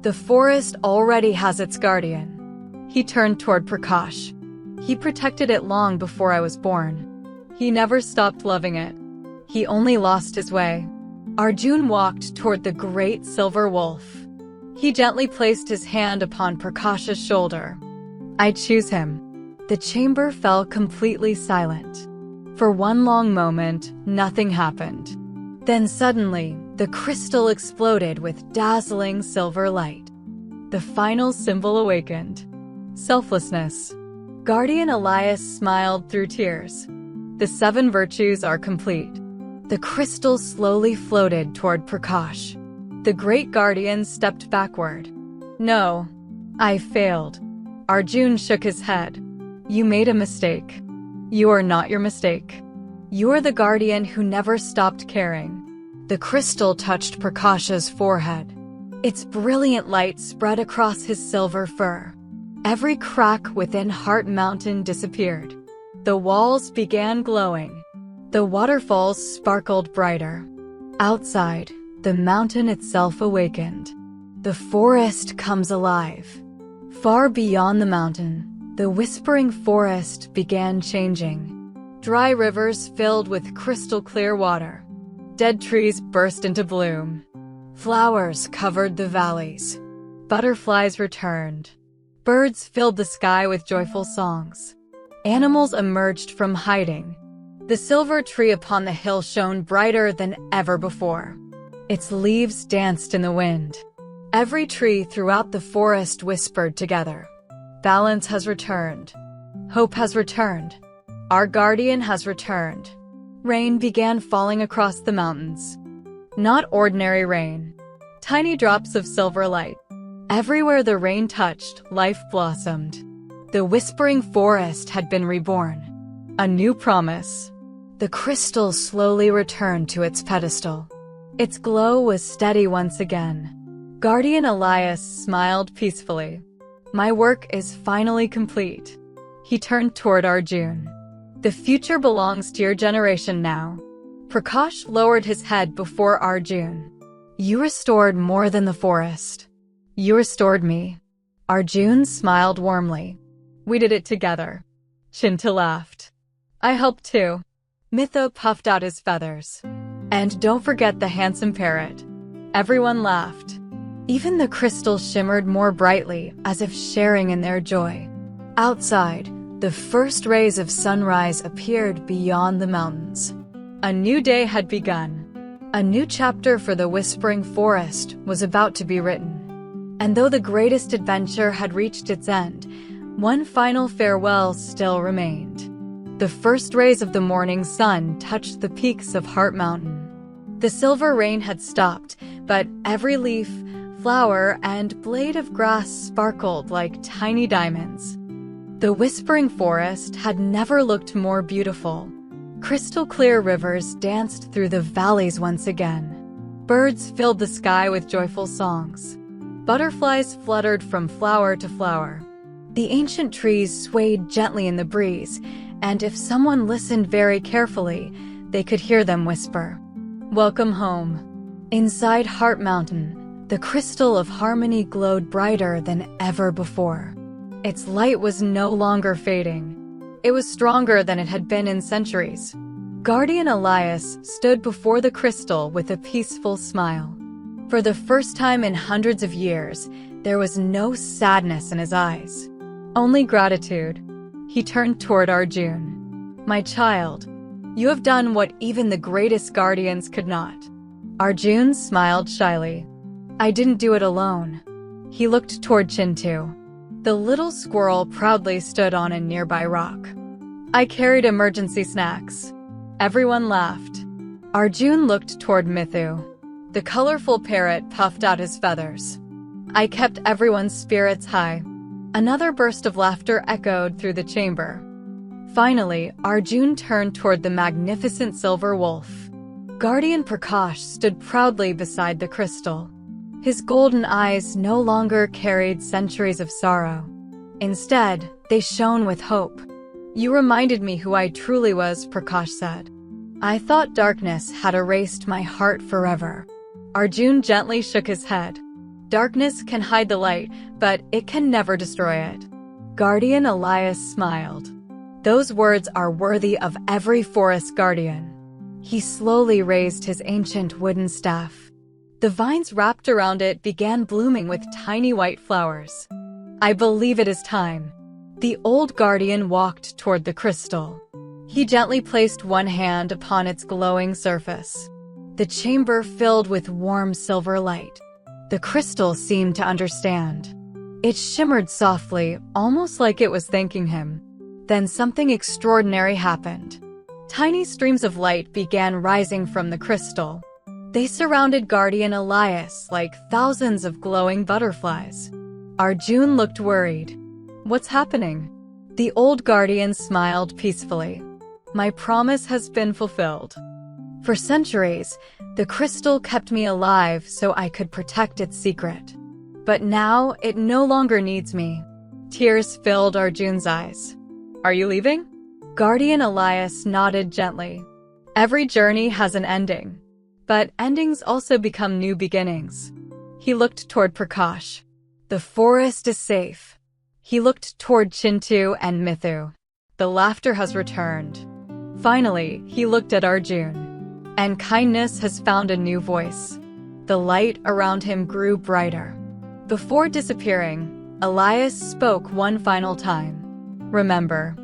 "The forest already has its guardian." He turned toward Prakash. "He protected it long before I was born. He never stopped loving it. He only lost his way." Arjun walked toward the great silver wolf. He gently placed his hand upon Prakash's shoulder. "I choose him." The chamber fell completely silent. For one long moment, nothing happened. Then suddenly, the crystal exploded with dazzling silver light. The final symbol awakened. Selflessness. Guardian Elias smiled through tears. The 7 virtues are complete. The crystal slowly floated toward Prakash. The great guardian stepped backward. No, I failed. Arjun shook his head. You made a mistake. You are not your mistake. You are the guardian who never stopped caring. The crystal touched Prakash's forehead. Its brilliant light spread across his silver fur. Every crack within Heart Mountain disappeared. The walls began glowing. The waterfalls sparkled brighter. Outside, the mountain itself awakened. The forest comes alive. Far beyond the mountain, the whispering forest began changing. Dry rivers filled with crystal-clear water. Dead trees burst into bloom. Flowers covered the valleys. Butterflies returned. Birds filled the sky with joyful songs. Animals emerged from hiding. The silver tree upon the hill shone brighter than ever before. Its leaves danced in the wind. Every tree throughout the forest whispered together. Balance has returned. Hope has returned. Our guardian has returned. Rain began falling across the mountains. Not ordinary rain. Tiny drops of silver light. Everywhere the rain touched, life blossomed. The whispering forest had been reborn. A new promise. The crystal slowly returned to its pedestal. Its glow was steady once again. Guardian Elias smiled peacefully. My work is finally complete. He turned toward Arjun. The future belongs to your generation now. Prakash lowered his head before Arjun. You restored more than the forest. You restored me. Arjun smiled warmly. We did it together. Chintu laughed. I helped too. Mithu puffed out his feathers. And don't forget the handsome parrot. Everyone laughed. Even the crystal shimmered more brightly, as if sharing in their joy. Outside, the first rays of sunrise appeared beyond the mountains. A new day had begun. A new chapter for the Whispering Forest was about to be written. And though the greatest adventure had reached its end, one final farewell still remained. The first rays of the morning sun touched the peaks of Heart Mountain. The silver rain had stopped, but every leaf, flower, and blade of grass sparkled like tiny diamonds. The Whispering Forest had never looked more beautiful. Crystal-clear rivers danced through the valleys once again. Birds filled the sky with joyful songs. Butterflies fluttered from flower to flower. The ancient trees swayed gently in the breeze, and if someone listened very carefully, they could hear them whisper, "Welcome home." Inside Heart Mountain, the crystal of harmony glowed brighter than ever before. Its light was no longer fading. It was stronger than it had been in centuries. Guardian Elias stood before the crystal with a peaceful smile. For the first time in hundreds of years, there was no sadness in his eyes. Only gratitude. He turned toward Arjun. My child, you have done what even the greatest guardians could not. Arjun smiled shyly. I didn't do it alone. He looked toward Chintu. The little squirrel proudly stood on a nearby rock. I carried emergency snacks. Everyone laughed. Arjun looked toward Mithu. The colorful parrot puffed out his feathers. I kept everyone's spirits high. Another burst of laughter echoed through the chamber. Finally, Arjun turned toward the magnificent silver wolf. Guardian Prakash stood proudly beside the crystal. His golden eyes no longer carried centuries of sorrow. Instead, they shone with hope. You reminded me who I truly was, Prakash said. I thought darkness had erased my heart forever. Arjun gently shook his head. Darkness can hide the light, but it can never destroy it. Guardian Elias smiled. Those words are worthy of every forest guardian. He slowly raised his ancient wooden staff. The vines wrapped around it began blooming with tiny white flowers. I believe it is time. The old guardian walked toward the crystal. He gently placed one hand upon its glowing surface. The chamber filled with warm silver light. The crystal seemed to understand. It shimmered softly, almost like it was thanking him. Then something extraordinary happened. Tiny streams of light began rising from the crystal. They surrounded Guardian Elias like thousands of glowing butterflies. Arjun looked worried. "What's happening?" The old guardian smiled peacefully. "My promise has been fulfilled. For centuries, the crystal kept me alive so I could protect its secret. But now it no longer needs me." Tears filled Arjun's eyes. "Are you leaving?" Guardian Elias nodded gently. "Every journey has an ending. But endings also become new beginnings." He looked toward Prakash. "The forest is safe." He looked toward Chintu and Mithu. "The laughter has returned." Finally, he looked at Arjun. "And kindness has found a new voice." The light around him grew brighter. Before disappearing, Elias spoke one final time. "Remember,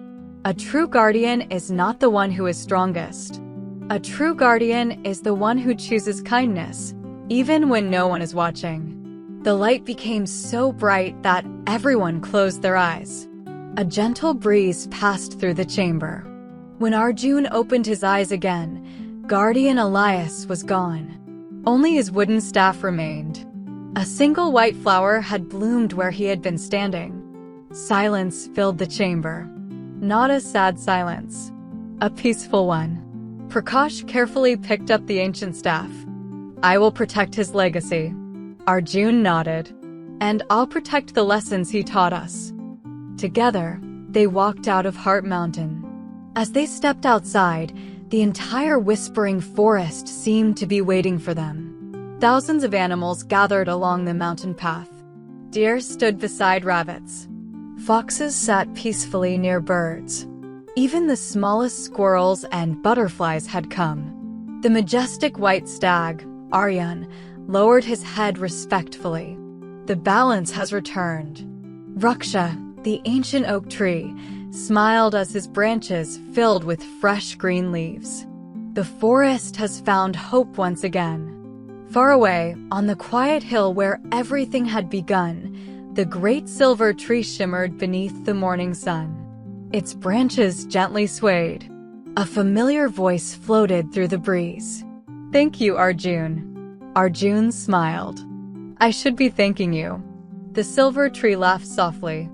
a true guardian is not the one who is strongest. A true guardian is the one who chooses kindness, even when no one is watching." The light became so bright that everyone closed their eyes. A gentle breeze passed through the chamber. When Arjun opened his eyes again, Guardian Elias was gone. Only his wooden staff remained. A single white flower had bloomed where he had been standing. Silence filled the chamber. Not a sad silence, a peaceful one. Prakash carefully picked up the ancient staff. "I will protect his legacy." Arjun nodded. "And I'll protect the lessons he taught us." Together, they walked out of Heart Mountain. As they stepped outside, the entire whispering forest seemed to be waiting for them. Thousands of animals gathered along the mountain path. Deer stood beside rabbits. Foxes sat peacefully near birds. Even the smallest squirrels and butterflies had come. The majestic white stag, Arjun, lowered his head respectfully. The balance has returned. Raksha, the ancient oak tree, smiled as his branches filled with fresh green leaves. The forest has found hope once again. Far away, on the quiet hill where everything had begun, the great silver tree shimmered beneath the morning sun. Its branches gently swayed. A familiar voice floated through the breeze. "Thank you, Arjun." Arjun smiled. "I should be thanking you." The silver tree laughed softly.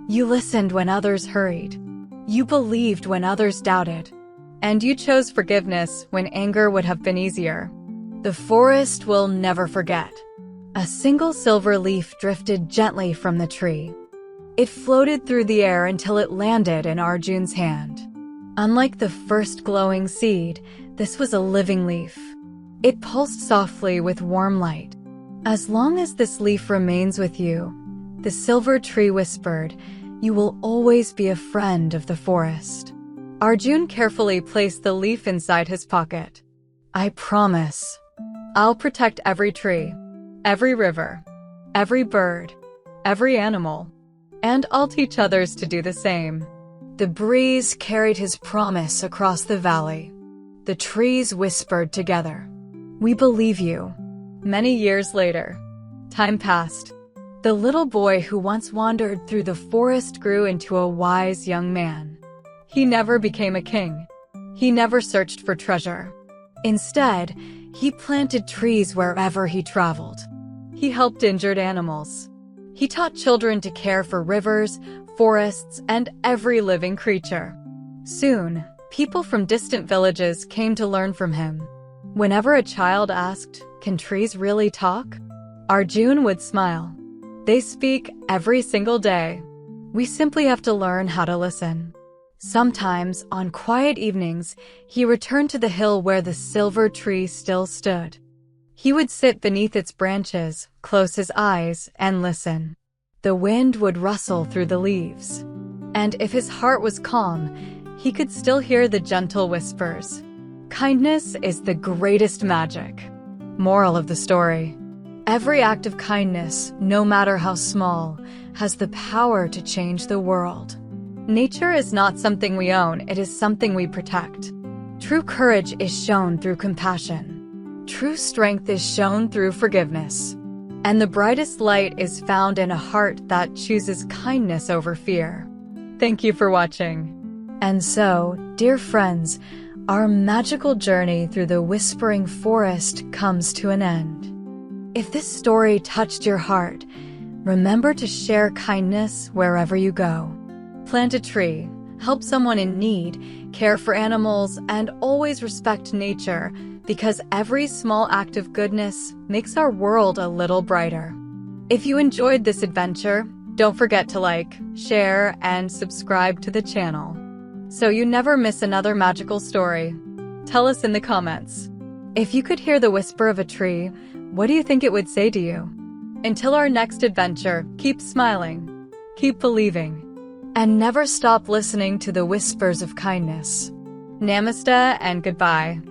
"You listened when others hurried. You believed when others doubted. And you chose forgiveness when anger would have been easier. The forest will never forget." A single silver leaf drifted gently from the tree. It floated through the air until it landed in Arjun's hand. Unlike the first glowing seed, this was a living leaf. It pulsed softly with warm light. "As long as this leaf remains with you," the silver tree whispered, "you will always be a friend of the forest." Arjun carefully placed the leaf inside his pocket. "I promise. I'll protect every tree, every river, every bird, every animal, and I'll teach others to do the same." The breeze carried his promise across the valley. The trees whispered together, "We believe you." Many years later, time passed. The little boy who once wandered through the forest grew into a wise young man. He never became a king. He never searched for treasure. Instead, he planted trees wherever he traveled. He helped injured animals. He taught children to care for rivers, forests, and every living creature. Soon, people from distant villages came to learn from him. Whenever a child asked, "Can trees really talk?" Arjun would smile. "They speak every single day. We simply have to learn how to listen." Sometimes, on quiet evenings, he returned to the hill where the silver tree still stood. He would sit beneath its branches, close his eyes, and listen. The wind would rustle through the leaves. And if his heart was calm, he could still hear the gentle whispers. Kindness is the greatest magic. Moral of the story: every act of kindness, no matter how small, has the power to change the world. Nature is not something we own, it is something we protect. True courage is shown through compassion. True strength is shown through forgiveness. And the brightest light is found in a heart that chooses kindness over fear. Thank you for watching. And so, dear friends, our magical journey through the whispering forest comes to an end. If this story touched your heart, remember to share kindness wherever you go. Plant a tree, help someone in need, care for animals, and always respect nature, because every small act of goodness makes our world a little brighter. If you enjoyed this adventure, don't forget to like, share, and subscribe to the channel, so you never miss another magical story. Tell us in the comments. If you could hear the whisper of a tree, what do you think it would say to you? Until our next adventure, keep smiling, keep believing, and never stop listening to the whispers of kindness. Namaste and goodbye.